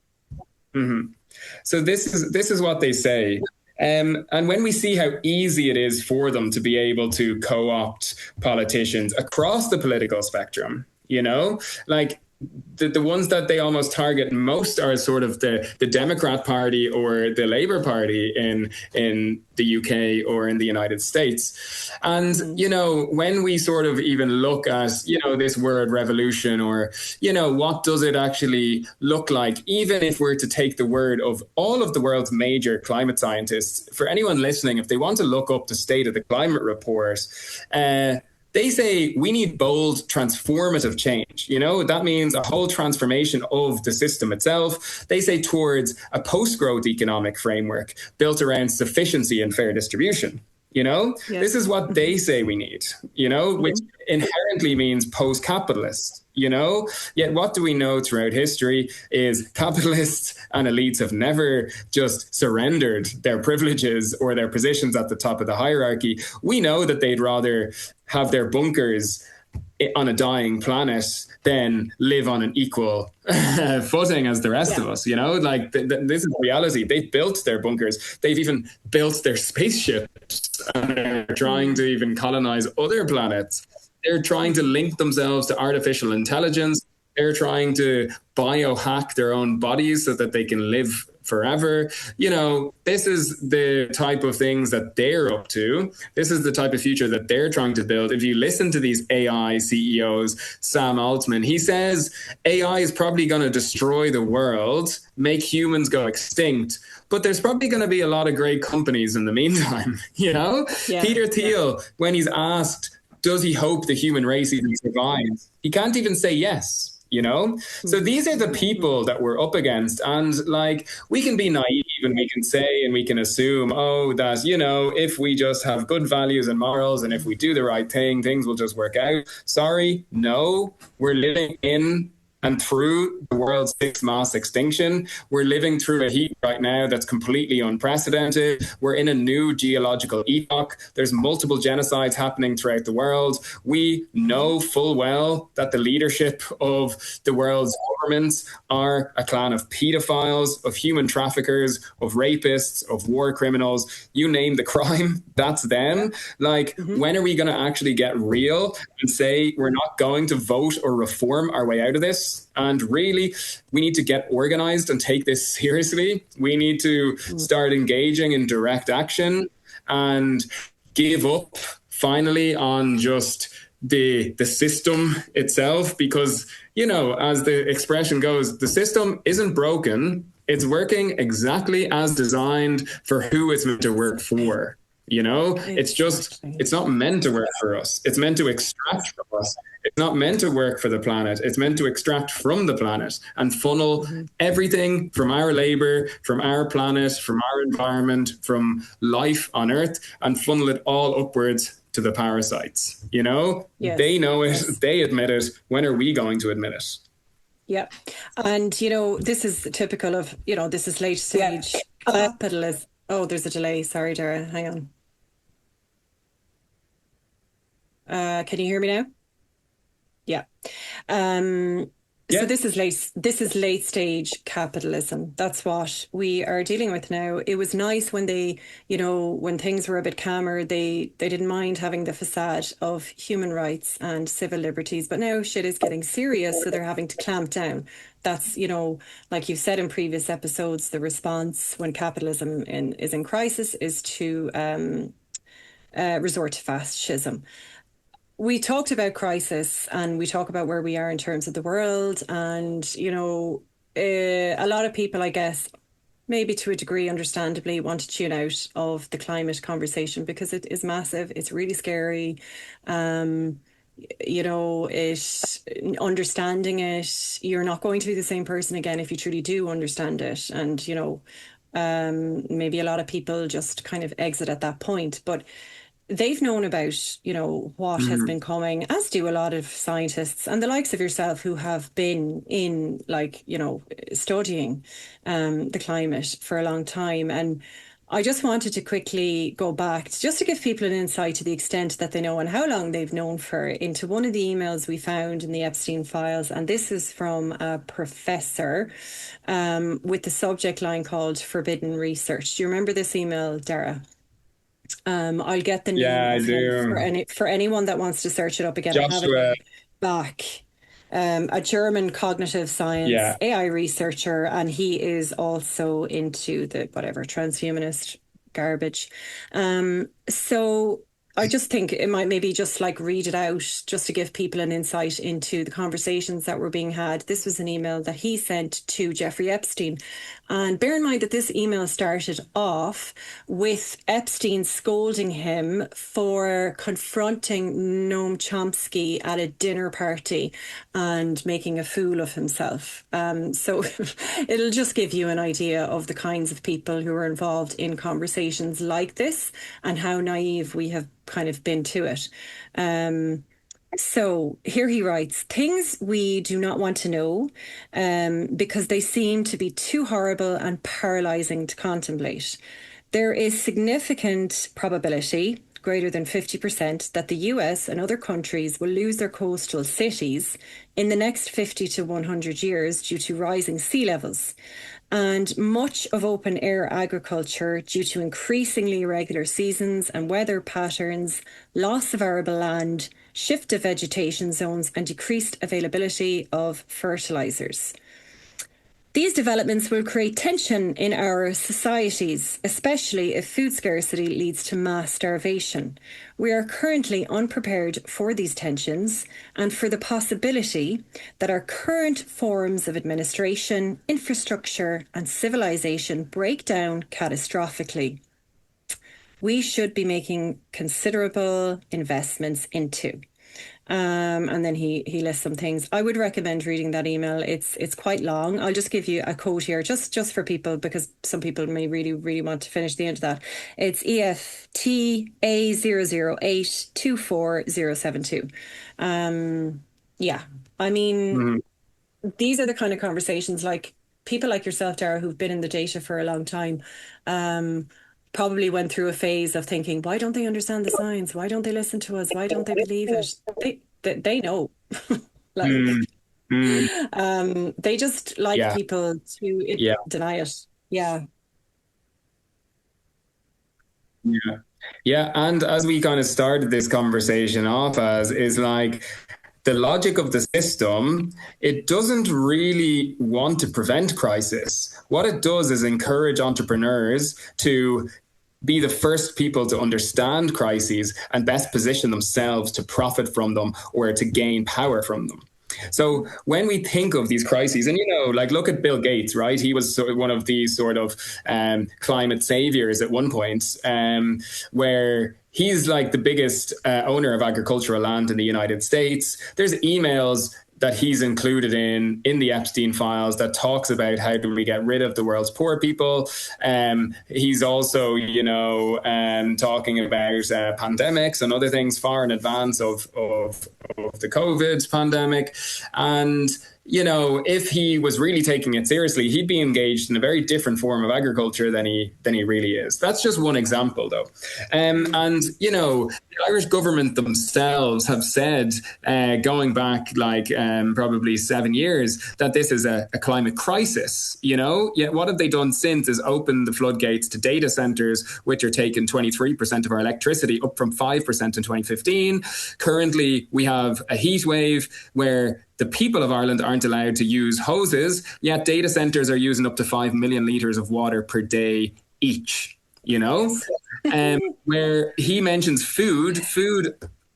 So this is what they say. And when we see how easy it is for them to be able to co-opt politicians across the political spectrum, you know, like, the ones that they almost target most are sort of the Democrat Party or the Labour Party in the UK or in the United States. And, Mm. you know, when we sort of even look at, you know, this word revolution, or, you know, what does it actually look like, even if we're to take the word of all of the world's major climate scientists, for anyone listening, if they want to look up the State of the Climate Report, they say we need bold, transformative change. You know, that means a whole transformation of the system itself. They say towards a post-growth economic framework built around sufficiency and fair distribution. You know, Yes. this is what they say we need, you know, which inherently means post-capitalist, you know. Yet what do we know throughout history is capitalists and elites have never just surrendered their privileges or their positions at the top of the hierarchy. We know that they'd rather have their bunkers on a dying planet than live on an equal footing as the rest of us, you know. Like this is reality. They've built their bunkers, they've even built their spaceships, and they're trying to even colonize other planets. They're trying to link themselves to artificial intelligence. They're trying to biohack their own bodies so that they can live forever. You know, this is the type of things that they're up to. This is the type of future that they're trying to build. If you listen to these AI CEOs, Sam Altman, he says AI is probably going to destroy the world, make humans go extinct, but there's probably going to be a lot of great companies in the meantime, you know? Peter Thiel, when he's asked, does he hope the human race even survives? He can't even say yes. You know, so these are the people that we're up against. And like, we can be naive and we can say and we can assume, oh, that, you know, if we just have good values and morals and if we do the right thing, things will just work out. Sorry, no, we're living in and through the world's sixth mass extinction. We're living through a heat right now that's completely unprecedented. We're in a new geological epoch. There's multiple genocides happening throughout the world. We know full well that the leadership of the world's governments are a clan of pedophiles, of human traffickers, of rapists, of war criminals. You name the crime, that's them. Like, when are we going to actually get real and say we're not going to vote or reform our way out of this? And really, we need to get organized and take this seriously. We need to start engaging in direct action and give up finally on just the system itself, because, you know, as the expression goes, the system isn't broken. It's working exactly as designed for who it's meant to work for. You know, it's just, it's not meant to work for us. It's meant to extract from us. It's not meant to work for the planet. It's meant to extract from the planet and funnel everything from our labor, from our planet, from our environment, from life on Earth, and funnel it all upwards to the parasites. You know, they know it, they admit it. When are we going to admit it? Yeah. And, you know, this is typical of, you know, this is late stage capitalism. Oh, there's a delay. Sorry, Dara. Hang on. Can you hear me now? Yeah. So this is late stage capitalism. That's what we are dealing with now. It was nice when they, you know, when things were a bit calmer, they didn't mind having the facade of human rights and civil liberties. But now shit is getting serious, so they're having to clamp down. That's, you know, like you've said in previous episodes, the response when capitalism is in crisis is to resort to fascism. We talked about crisis and we talk about where we are in terms of the world. And, you know, a lot of people, I guess, maybe to a degree, understandably, want to tune out of the climate conversation because it is massive. It's really scary. You know, understanding it, you're not going to be the same person again if you truly do understand it. And, you know, maybe a lot of people just kind of exit at that point. But they've known about, you know, what has been coming, as do a lot of scientists and the likes of yourself who have been in, like, you know, studying the climate for a long time. And I just wanted to quickly go back just to give people an insight to the extent that they know and how long they've known for into one of the emails we found in the Epstein files. And this is from a professor with the subject line called Forbidden Research. Do you remember this email, Dara? I'll get the name. Yeah, I do. For anyone that wants to search it up again. Joshua. I have it back. A German cognitive science AI researcher, and he is also into the whatever transhumanist garbage. So I just think it might maybe just like read it out just to give people an insight into the conversations that were being had. This was an email that he sent to Jeffrey Epstein. And bear in mind that this email started off with Epstein scolding him for confronting Noam Chomsky at a dinner party and making a fool of himself. So it'll just give you an idea of the kinds of people who are involved in conversations like this and how naive we have kind of been to it. So here he writes, things we do not want to know because they seem to be too horrible and paralyzing to contemplate. There is significant probability, greater than 50%, that the US and other countries will lose their coastal cities in the next 50 to 100 years due to rising sea levels. And much of open air agriculture, due to increasingly irregular seasons and weather patterns, loss of arable land, shift of vegetation zones, and decreased availability of fertilizers. These developments will create tension in our societies, especially if food scarcity leads to mass starvation. We are currently unprepared for these tensions and for the possibility that our current forms of administration, infrastructure, and civilization break down catastrophically. We should be making considerable investments into. And then he lists some things. I would recommend reading that email. It's quite long. I'll just give you a quote here, just for people, because some people may really, really want to finish the end of that. It's EFTA008-24072. Yeah, I mean, these are the kind of conversations, like people like yourself, Dara, who've been in the data for a long time, probably went through a phase of thinking, why don't they understand the science? Why don't they listen to us? Why don't they believe it? They know. Like, they just like people to deny it. Yeah. Yeah. Yeah. And as we kind of started this conversation off as, is like, the logic of the system, it doesn't really want to prevent crisis. What it does is encourage entrepreneurs to be the first people to understand crises and best position themselves to profit from them or to gain power from them. So when we think of these crises, and, like, look at Bill Gates, right? He was one of these sort of climate saviors at one point, where he's like the biggest owner of agricultural land in the United States. There's emails that he's included in the Epstein files that talks about how do we get rid of the world's poor people. He's also, talking about pandemics and other things far in advance of the COVID pandemic. And, if he was really taking it seriously, he'd be engaged in a very different form of agriculture than he really is. That's just one example, though. And, the Irish government themselves have said, going back like probably 7 years, that this is a climate crisis, Yet what have they done since is open the floodgates to data centers, which are taking 23% of our electricity, up from 5% in 2015. Currently, we have a heat wave where the people of Ireland aren't allowed to use hoses, yet data centers are using up to 5 million litres of water per day each, where he mentions food,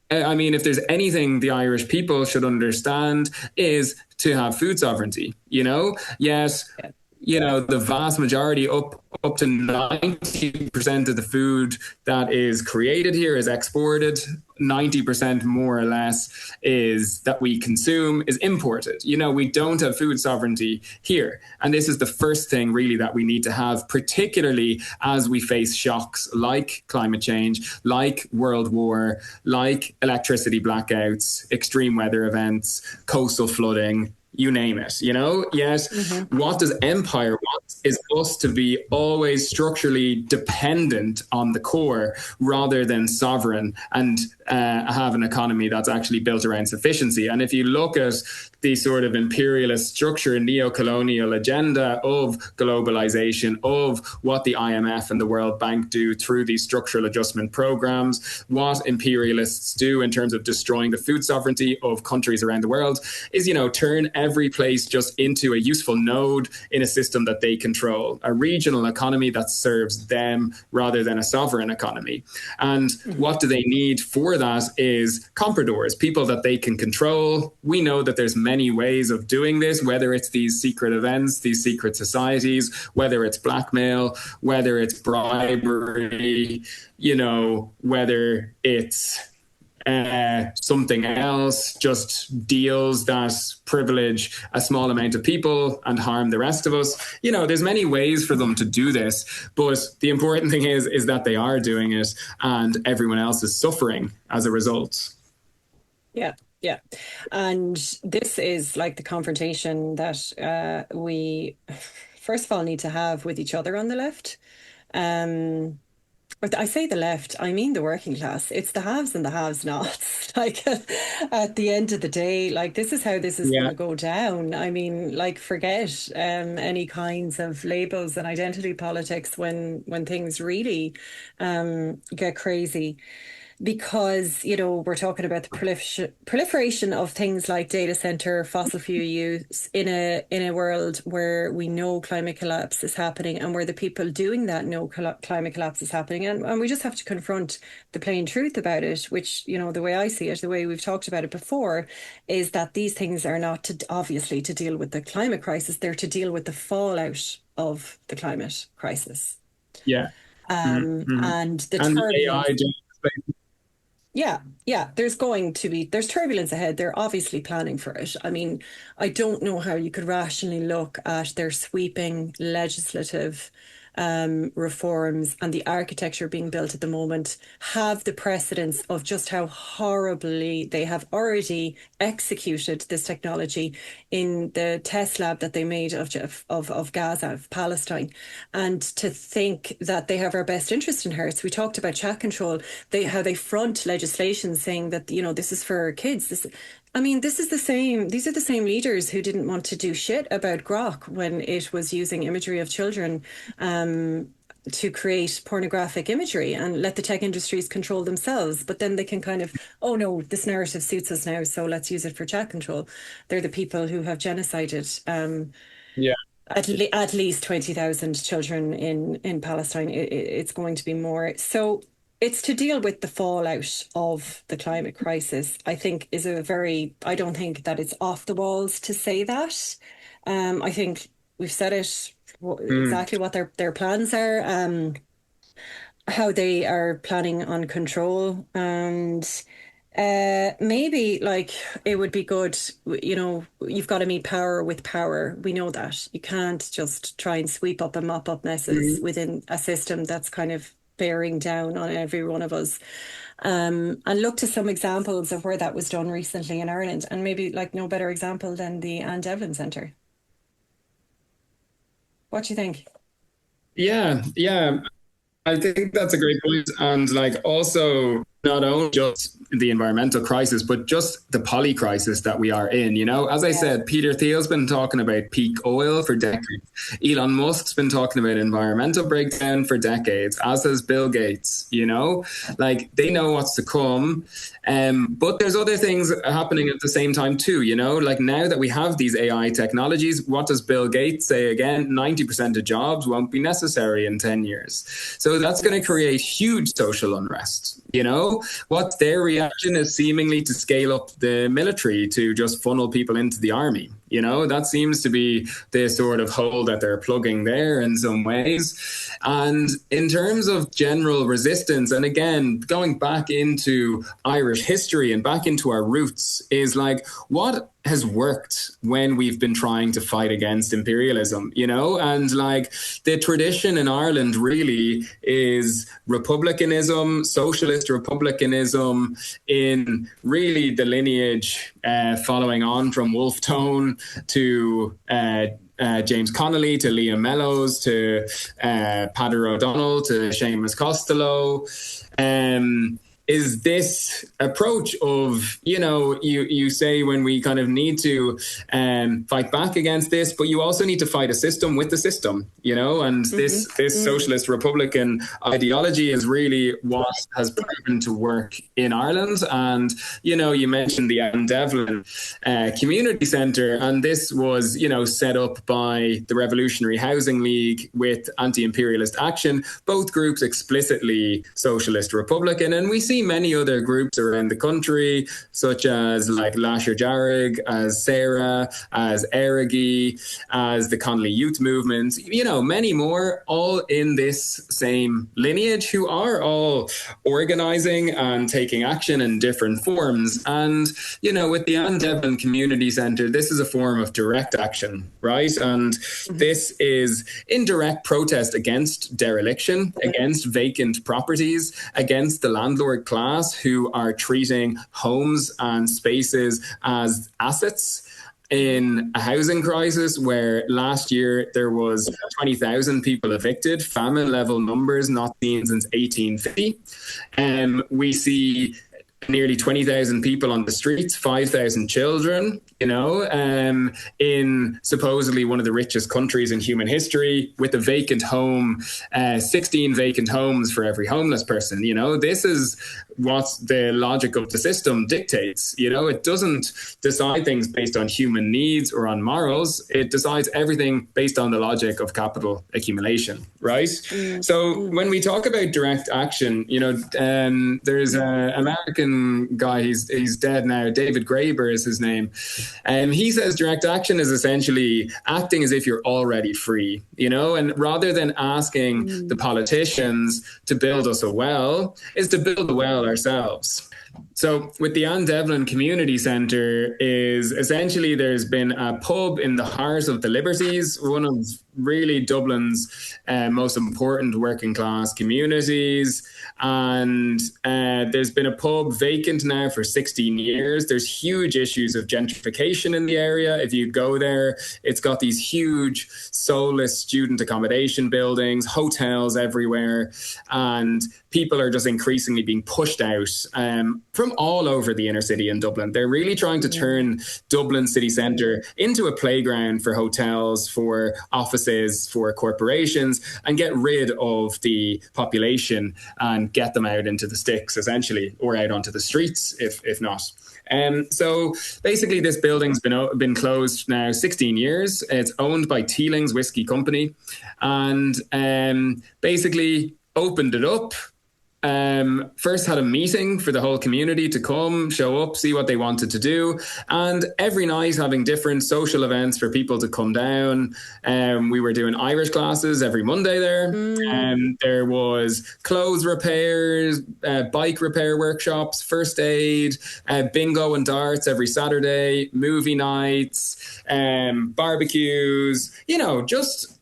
I mean, if there's anything the Irish people should understand is to have food sovereignty, Yes, the vast majority, up to 90% of the food that is created here is exported. 90% more or less is that we consume is imported. We don't have food sovereignty here. And this is the first thing really that we need to have, particularly as we face shocks like climate change, like world war, like electricity blackouts, extreme weather events, coastal flooding, you name it, Yes. What does empire want is us to be always structurally dependent on the core rather than sovereign and have an economy that's actually built around sufficiency. And if you look at the sort of imperialist structure, neo-colonial agenda of globalization, of what the IMF and the World Bank do through these structural adjustment programs, what imperialists do in terms of destroying the food sovereignty of countries around the world is, turn every place just into a useful node in a system that they control, a regional economy that serves them rather than a sovereign economy. And what do they need for that is compradors, people that they can control. We know that there's many ways of doing this, whether it's these secret events, these secret societies, whether it's blackmail, whether it's bribery, whether it's something else, just deals that privilege a small amount of people and harm the rest of us. There's many ways for them to do this, but the important thing is that they are doing it and everyone else is suffering as a result. Yeah. Yeah. And this is like the confrontation that we, first of all, need to have with each other on the left. But I say the left, I mean the working class. It's the haves and the have-nots. Like at the end of the day, like this is how this is going to go down. I mean, like forget any kinds of labels and identity politics when things really get crazy. Because, we're talking about the proliferation of things like data center, fossil fuel use in a world where we know climate collapse is happening and where the people doing that know climate collapse is happening. And we just have to confront the plain truth about it, which, the way I see it, the way we've talked about it before, is that these things are not obviously to deal with the climate crisis. They're to deal with the fallout of the climate crisis. Yeah. And the turbulence. Yeah. There's turbulence ahead. They're obviously planning for it. I mean, I don't know how you could rationally look at their sweeping legislative reforms and the architecture being built at the moment have the precedence of just how horribly they have already executed this technology in the test lab that they made of Gaza, of Palestine. And to think that they have our best interest in heart. We talked about chat control, how they front legislation saying that, this is for kids. These are the same leaders who didn't want to do shit about Grok when it was using imagery of children to create pornographic imagery and let the tech industries control themselves. But then they can kind of, oh no, this narrative suits us now, so let's use it for chat control. They're the people who have genocided at least 20,000 children in Palestine. It's going to be more. So it's to deal with the fallout of the climate crisis, I think, I don't think that it's off the walls to say that. I think we've said it, exactly what their plans are, how they are planning on control. And maybe it would be good, you've got to meet power with power. We know that. You can't just try and sweep up and mop up messes within a system that's kind of bearing down on every one of us. And look to some examples of where that was done recently in Ireland, and maybe no better example than the Anne Devlin Centre. What do you think? Yeah. I think that's a great point. And also not only just the environmental crisis, but just the poly crisis that we are in. As I said, Peter Thiel's been talking about peak oil for decades. Elon Musk's been talking about environmental breakdown for decades, as has Bill Gates. They know what's to come. But there's other things happening at the same time too. Now that we have these AI technologies, what does Bill Gates say again? 90% of jobs won't be necessary in 10 years. So that's going to create huge social unrest. What their reaction is seemingly to scale up the military, to just funnel people into the army. That seems to be the sort of hole that they're plugging there in some ways. And in terms of general resistance, and again, going back into Irish history and back into our roots, is what has worked when we've been trying to fight against imperialism, and the tradition in Ireland really is republicanism, socialist republicanism, in really the lineage following on from Wolfe Tone to James Connolly, to Liam Mellows, to Peadar O'Donnell, to Seamus Costello. is this approach of, you say when we kind of need to fight back against this, but you also need to fight a system with the system, and this socialist republican ideology is really what has proven to work in Ireland. And, you mentioned the Anne Devlin Community Centre, and this was, set up by the Revolutionary Housing League with Anti-Imperialist Action, both groups explicitly socialist republican. And we see many other groups around the country, such as like Lasher Jarrig, as Sarah, as Erigi, as the Connolly Youth Movement, many more, all in this same lineage, who are all organising and taking action in different forms. And, with the Anne Devlin Community Centre, this is a form of direct action, right? And this is indirect protest against dereliction, against vacant properties, against the landlord class who are treating homes and spaces as assets in a housing crisis where last year there was 20,000 people evicted, famine level numbers not seen since 1850. We see nearly 20,000 people on the streets, 5,000 children, in supposedly one of the richest countries in human history, with a vacant home, 16 vacant homes for every homeless person. This is what the logic of the system dictates. It doesn't decide things based on human needs or on morals. It decides everything based on the logic of capital accumulation, right? So when we talk about direct action, there's an American guy, he's dead now, David Graeber is his name. And he says direct action is essentially acting as if you're already free, and rather than asking the politicians to build us a well, is to build a well ourselves. So with the Anne Devlin Community Centre is essentially there's been a pub in the heart of the Liberties, one of really Dublin's most important working class communities. And there's been a pub vacant now for 16 years. There's huge issues of gentrification in the area. If you go there, it's got these huge soulless student accommodation buildings, hotels everywhere, and people are just increasingly being pushed out from all over the inner city in Dublin. They're really trying to turn Dublin city centre into a playground for hotels, for offices, for corporations, and get rid of the population and get them out into the sticks, essentially, or out onto the streets, if not. So basically, this building's been closed now 16 years. It's owned by Teeling's Whiskey Company, and basically opened it up. First had a meeting for the whole community to come, show up, see what they wanted to do. And every night having different social events for people to come down. We were doing Irish classes every Monday there. There was clothes repairs, bike repair workshops, first aid, bingo and darts every Saturday, movie nights, barbecues, just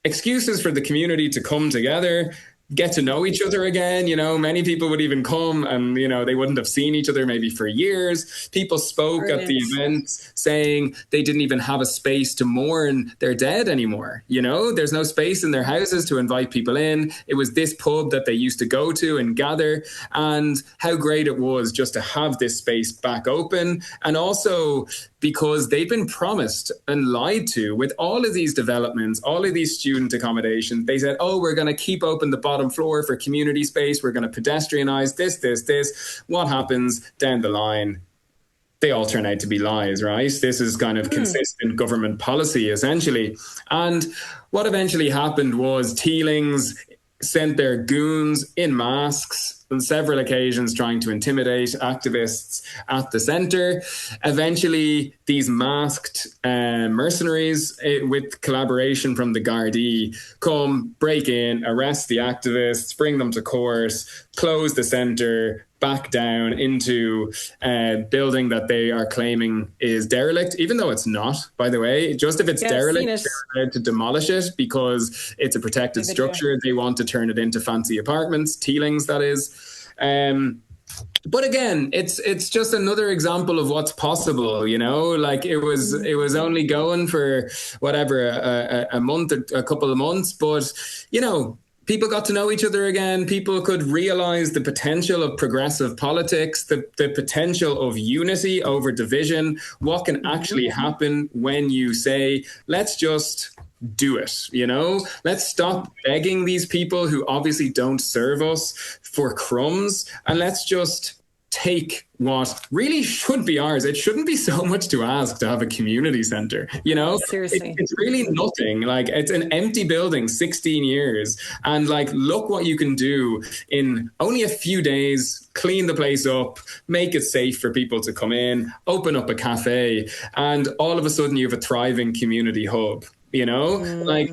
excuses for the community to come together, get to know each other again. Many people would even come and, they wouldn't have seen each other maybe for years. People spoke at the events saying they didn't even have a space to mourn their dead anymore. There's no space in their houses to invite people in. It was this pub that they used to go to and gather, and how great it was just to have this space back open. And also because they've been promised and lied to with all of these developments, all of these student accommodations. They said, we're going to keep open the bottom floor for community space. We're going to pedestrianize this. What happens down the line? They all turn out to be lies, right? This is kind of consistent government policy, essentially. And what eventually happened was Teelings sent their goons in masks on several occasions trying to intimidate activists at the centre. Eventually, these masked mercenaries with collaboration from the Gardaí come, break in, arrest the activists, bring them to court, close the centre, back down into a building that they are claiming is derelict, even though it's not, by the way. Just if it's derelict, they're allowed to demolish it because it's a protected structure. They want to turn it into fancy apartments, Teelings, that is. But again, it's just another example of what's possible, like it was only going for whatever, a month or a couple of months, but people got to know each other again. People could realize the potential of progressive politics, the potential of unity over division, what can actually happen when you say, let's just do it, let's stop begging these people who obviously don't serve us for crumbs, and let's just take what really should be ours. It shouldn't be so much to ask to have a community center, Seriously. It's really nothing. Like, it's an empty building, 16 years. And like, look what you can do in only a few days, clean the place up, make it safe for people to come in, open up a cafe, and all of a sudden you have a thriving community hub, like,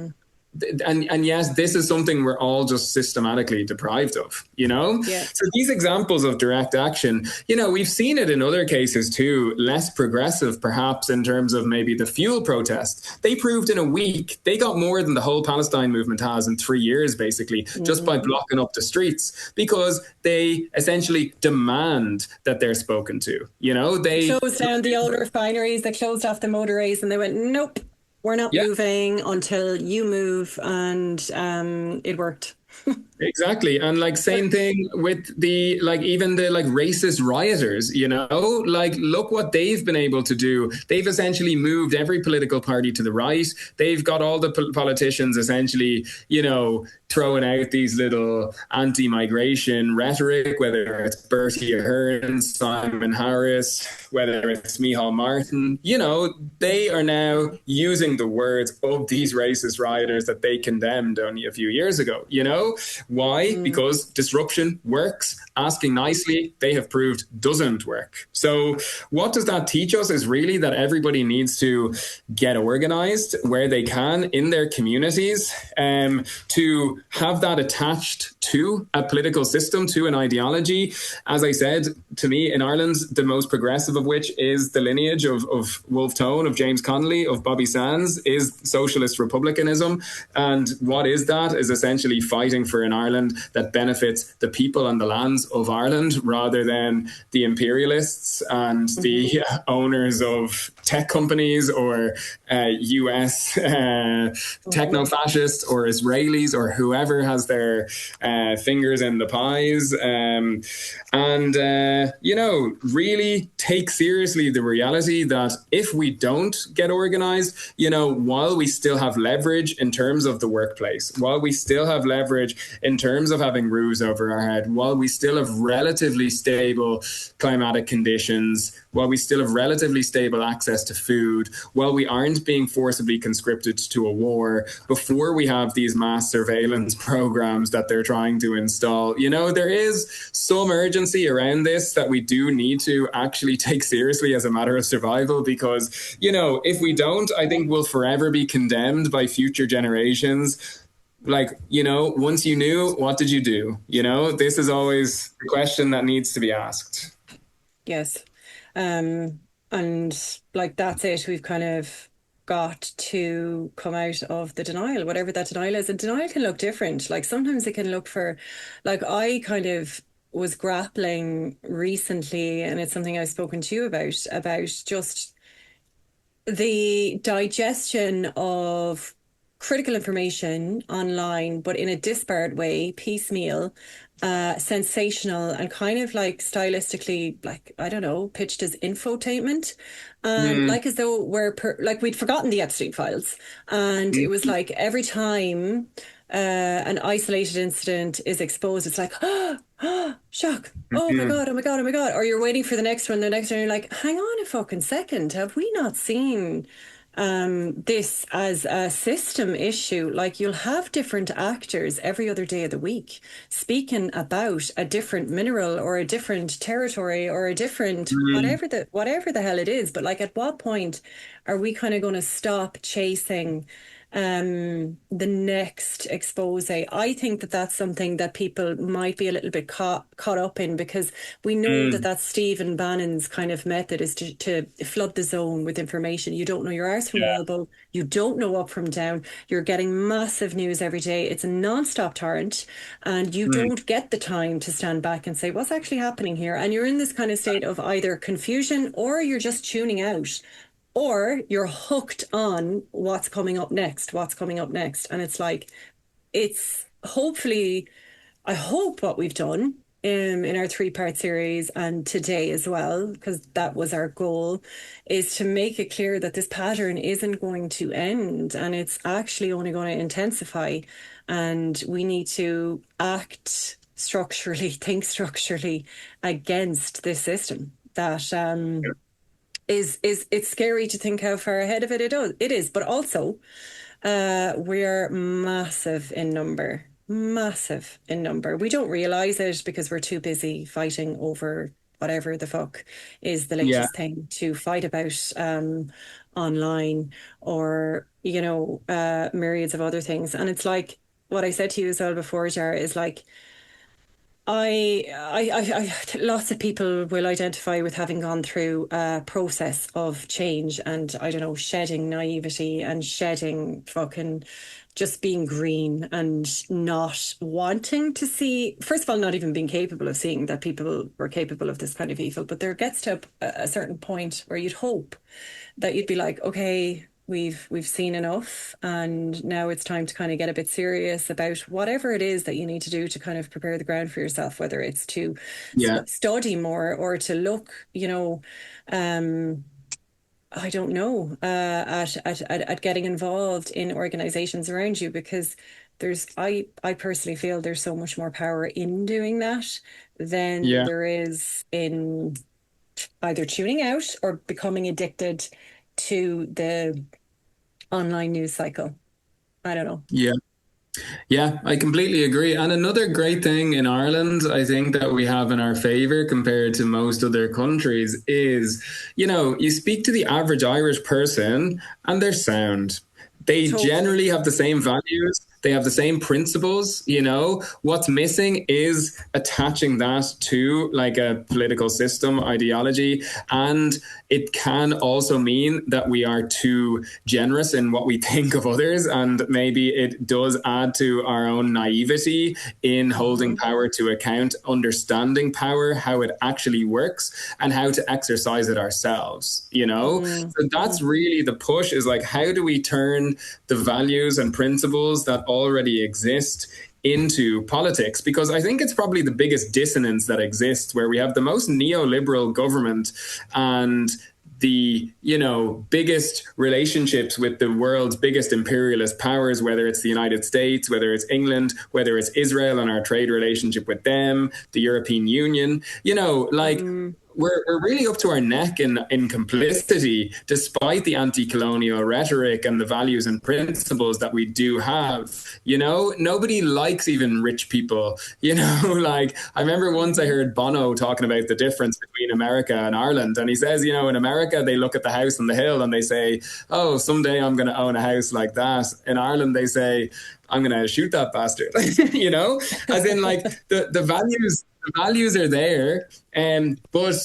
and yes, this is something we're all just systematically deprived of, Yeah. So these examples of direct action, we've seen it in other cases too, less progressive perhaps, in terms of maybe the fuel protest. They proved in a week they got more than the whole Palestine movement has in 3 years, basically, just by blocking up the streets, because they essentially demand that they're spoken to. They closed down the old refineries, they closed off the motorways, and they went, nope, we're not moving until you move, and it worked. Exactly. And like, same thing with the, like, even the like racist rioters, like, look what they've been able to do. They've essentially moved every political party to the right. They've got all the politicians essentially, throwing out these little anti-migration rhetoric, whether it's Bertie Ahern, Simon Harris, whether it's Micheál Martin, they are now using the words of these racist rioters that they condemned only a few years ago, Why? Because disruption works. Asking nicely, they have proved, doesn't work. So what does that teach us is really that everybody needs to get organized where they can in their communities, to have that attached to a political system, to an ideology. As I said, to me, in Ireland, the most progressive of which is the lineage of Wolfe Tone, of James Connolly, of Bobby Sands, is socialist republicanism. And what is that? Is essentially fighting for an Ireland that benefits the people and the lands of Ireland, rather than the imperialists and the owners of tech companies, or US techno-fascists, or Israelis, or whoever has their fingers in the pies. Really take seriously the reality that if we don't get organized, while we still have leverage in terms of the workplace, while we still have leverage in terms of having roofs over our head, while we still have relatively stable climatic conditions, while we still have relatively stable access to food, while we aren't being forcibly conscripted to a war, before we have these mass surveillance programs that they're trying to install, there is some urgency around this that we do need to actually take seriously as a matter of survival, because, if we don't, I think we'll forever be condemned by future generations. Like, once you knew, what did you do? This is always the question that needs to be asked. Yes. And like, that's it. We've kind of got to come out of the denial, whatever that denial is. And denial can look different. Like, sometimes it can look for, like, I kind of was grappling recently, and it's something I've spoken to you about just the digestion of critical information online, but in a disparate way, piecemeal, sensational, and kind of like stylistically, like, I don't know, pitched as infotainment, like as though we'd forgotten the Epstein files, and it was like every time an isolated incident is exposed, it's like, shock, oh my god, oh my god, oh my god, or you're waiting for the next one, and you're like, hang on a fucking second, have we not seen this as a system issue? Like, you'll have different actors every other day of the week speaking about a different mineral, or a different territory, or a different whatever the hell it is. But like, at what point are we kind of going to stop chasing the next expose? I think that that's something that people might be a little bit caught up in, because we know that that's Stephen Bannon's kind of method, is to flood the zone with information. You don't know your arse from your elbow, you don't know up from down, you're getting massive news every day, it's a non-stop torrent, and you don't get the time to stand back and say, what's actually happening here? And you're in this kind of state of either confusion, or you're just tuning out, or you're hooked on what's coming up next. And it's like, it's hopefully, I hope what we've done in our three-part series and today as well, because that was our goal, is to make it clear that this pattern isn't going to end and it's actually only going to intensify. And we need to act structurally, think structurally against this system that is it's scary to think how far ahead of it is, but also we're massive in number. Massive in number. We don't realize it because we're too busy fighting over whatever the fuck is the Yeah. latest thing to fight about online, or, myriads of other things. And it's like what I said to you as well before, Jar, is like, lots of people will identify with having gone through a process of change and, I don't know, shedding naivety and shedding fucking just being green and not wanting to see, first of all, not even being capable of seeing that people were capable of this kind of evil. But there gets to a certain point where you'd hope that you'd be like, okay, we've seen enough, and now it's time to kind of get a bit serious about whatever it is that you need to do to kind of prepare the ground for yourself, whether it's to Yeah. study more or to look, I don't know, at getting involved in organizations around you, because I personally feel there's so much more power in doing that than Yeah. there is in either tuning out or becoming addicted to the online news cycle. I don't know. Yeah. Yeah, I completely agree. And another great thing in Ireland, I think that we have in our favor compared to most other countries is, you speak to the average Irish person and they're sound. They Totally. generally have the same values. They have the same principles. What's missing is attaching that to like a political system ideology. And it can also mean that we are too generous in what we think of others. And maybe it does add to our own naivety in holding power to account, understanding power, how it actually works, and how to exercise it ourselves. So that's really the push, is like, how do we turn the values and principles that already exist into politics? Because I think it's probably the biggest dissonance that exists, where we have the most neoliberal government and the biggest relationships with the world's biggest imperialist powers, whether it's the United States, whether it's England, whether it's Israel and our trade relationship with them, the European Union. We're really up to our neck in complicity, despite the anti-colonial rhetoric and the values and principles that we do have. Nobody likes even rich people. I remember once I heard Bono talking about the difference between America and Ireland, and he says, in America they look at the house on the hill and they say, oh, someday I'm going to own a house like that. In Ireland they say, I'm going to shoot that bastard. As in, like, the values are there, but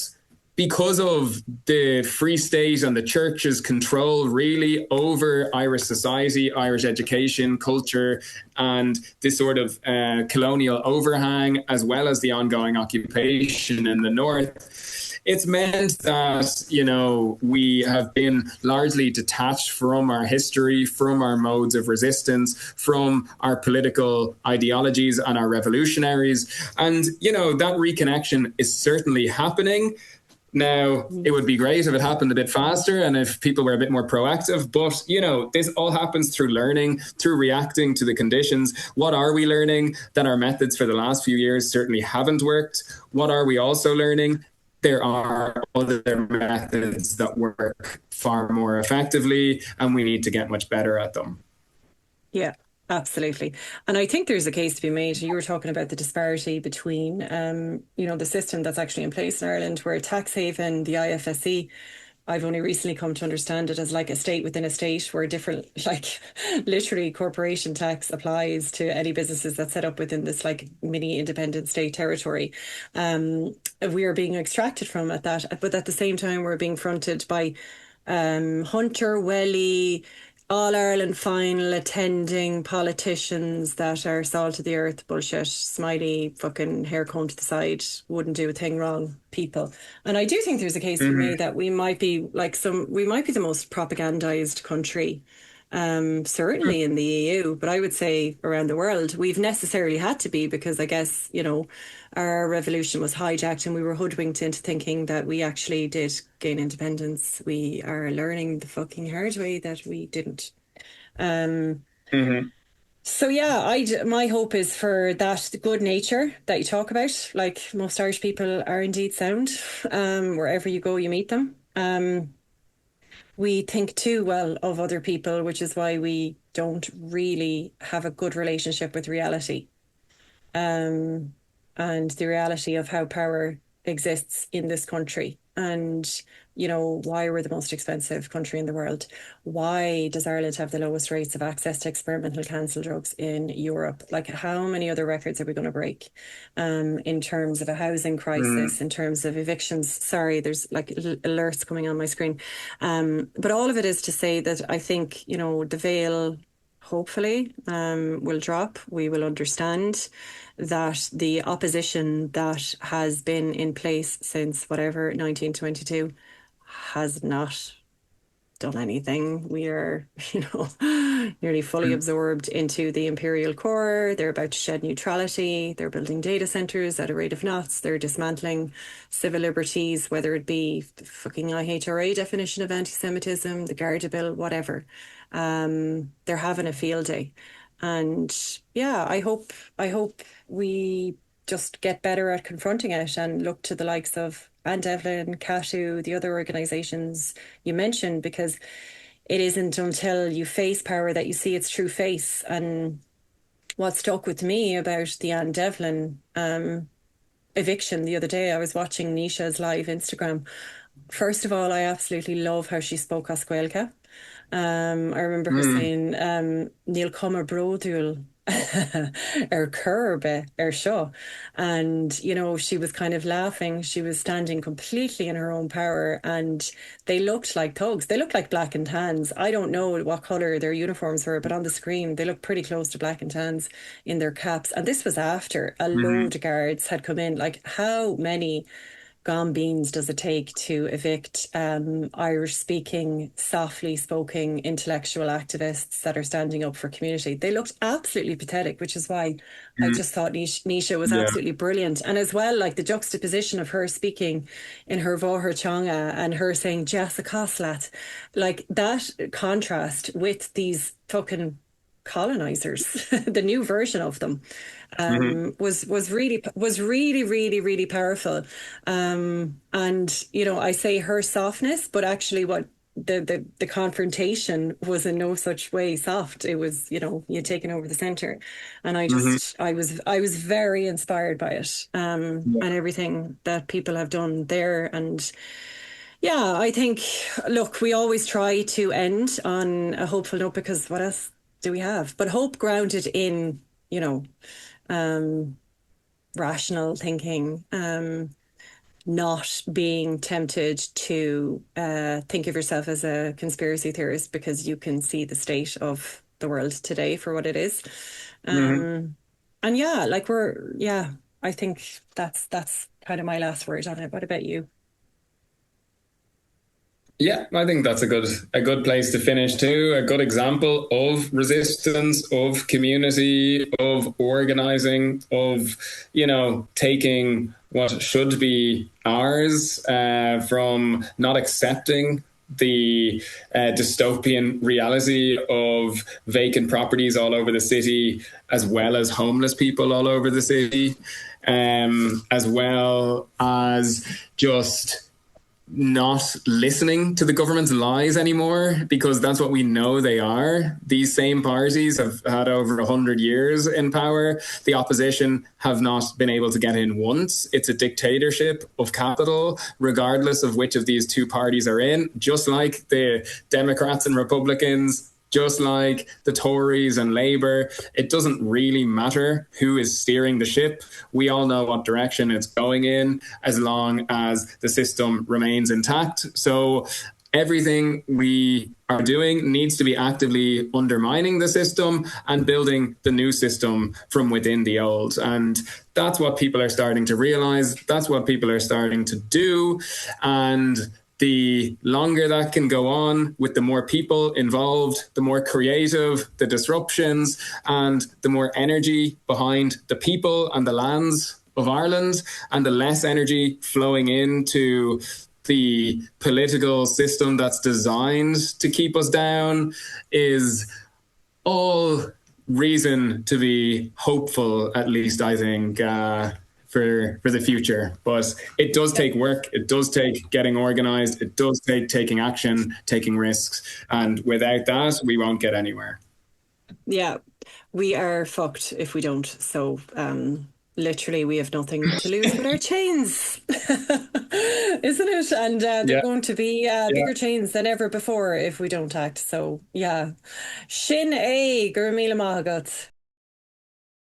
because of the Free State and the church's control really over Irish society, Irish education, culture, and this sort of colonial overhang, as well as the ongoing occupation in the north, it's meant that, we have been largely detached from our history, from our modes of resistance, from our political ideologies and our revolutionaries. And, that reconnection is certainly happening. Now, it would be great if it happened a bit faster and if people were a bit more proactive. But, this all happens through learning, through reacting to the conditions. What are we learning? That our methods for the last few years certainly haven't worked. What are we also learning? There are other methods that work far more effectively, and we need to get much better at them. Yeah, absolutely. And I think there's a case to be made. You were talking about the disparity between, the system that's actually in place in Ireland, where tax haven, the IFSC, I've only recently come to understand it as like a state within a state, where different, like, literally corporation tax applies to any businesses that set up within this like mini independent state territory. We are being extracted from at that, but at the same time we're being fronted by Hunter Welly, All Ireland final attending politicians that are salt of the earth, bullshit, smiley, fucking hair comb to the side, wouldn't do a thing wrong people. And I do think there's a case to be made that we might be the most propagandized country certainly in the EU, but I would say around the world. We've necessarily had to be because I guess, our revolution was hijacked and we were hoodwinked into thinking that we actually did gain independence. We are learning the fucking hard way that we didn't. So yeah, my hope is for that good nature that you talk about. Like most Irish people are indeed sound. Wherever you go, you meet them. We think too well of other people, which is why we don't really have a good relationship with reality. And the reality of how power exists in this country. And, why we're the most expensive country in the world. Why does Ireland have the lowest rates of access to experimental cancer drugs in Europe? Like, how many other records are we going to break in terms of a housing crisis, in terms of evictions? Sorry, there's like alerts coming on my screen. But all of it is to say that I think, the veil hopefully will drop. We will understand that the opposition that has been in place since whatever 1922 has not done anything. We are, nearly fully absorbed into the imperial core. They're about to shed neutrality. They're building data centers at a rate of knots. They're dismantling civil liberties, whether it be the fucking IHRA definition of anti-Semitism, the Garda Bill, whatever. They're having a field day. And yeah, I hope we just get better at confronting it and look to the likes of Anne Devlin, CATU, the other organisations you mentioned, because it isn't until you face power that you see its true face. And what stuck with me about the Anne Devlin eviction the other day, I was watching Nisha's live Instagram. First of all, I absolutely love how she spoke Oscuelka. I remember her saying, Níl cuma bródúil curbe seo. And, she was kind of laughing. She was standing completely in her own power and they looked like thugs. They looked like black and tans. I don't know what colour their uniforms were, but on the screen, they looked pretty close to black and tans in their caps. And this was after a load of guards had come in. Like, how many gone beans does it take to evict Irish-speaking, softly spoken intellectual activists that are standing up for community? They looked absolutely pathetic, which is why I just thought Nisha was absolutely brilliant. And as well, like the juxtaposition of her speaking in her Chonga and her saying Jessica Coslat, like that contrast with these fucking colonizers, the new version of them, was really powerful. And I say her softness, but actually what the confrontation was in no such way soft. It was, you taking over the center. And I just I was very inspired by it. And everything that people have done there. And yeah, I think, look, we always try to end on a hopeful note because what else do we have? But hope grounded in, rational thinking, not being tempted to think of yourself as a conspiracy theorist because you can see the state of the world today for what it is. And yeah, like I think that's kind of my last word on it. What about you? Yeah, I think that's a good place to finish too. A good example of resistance, of community, of organizing, of, taking what should be ours from not accepting the dystopian reality of vacant properties all over the city, as well as homeless people all over the city, as well as just not listening to the government's lies anymore, because that's what we know they are. These same parties have had over 100 years in power. The opposition have not been able to get in once. It's a dictatorship of capital, regardless of which of these two parties are in, just like the Democrats and Republicans, just like the Tories and Labour. It doesn't really matter who is steering the ship. We all know what direction it's going in, as long as the system remains intact. So everything we are doing needs to be actively undermining the system and building the new system from within the old. And that's what people are starting to realize. That's what people are starting to do. And the longer that can go on, with the more people involved, the more creative the disruptions, and the more energy behind the people and the lands of Ireland, and the less energy flowing into the political system that's designed to keep us down, is all reason to be hopeful, at least, I think, for the future. But it does take work. It does take getting organized. It does take taking action, taking risks. And without that, we won't get anywhere. Yeah, we are fucked if we don't. So literally, we have nothing to lose but our chains, isn't it? And they're going to be bigger chains than ever before if we don't act. So yeah, Shin A, Gurmila Mahagat.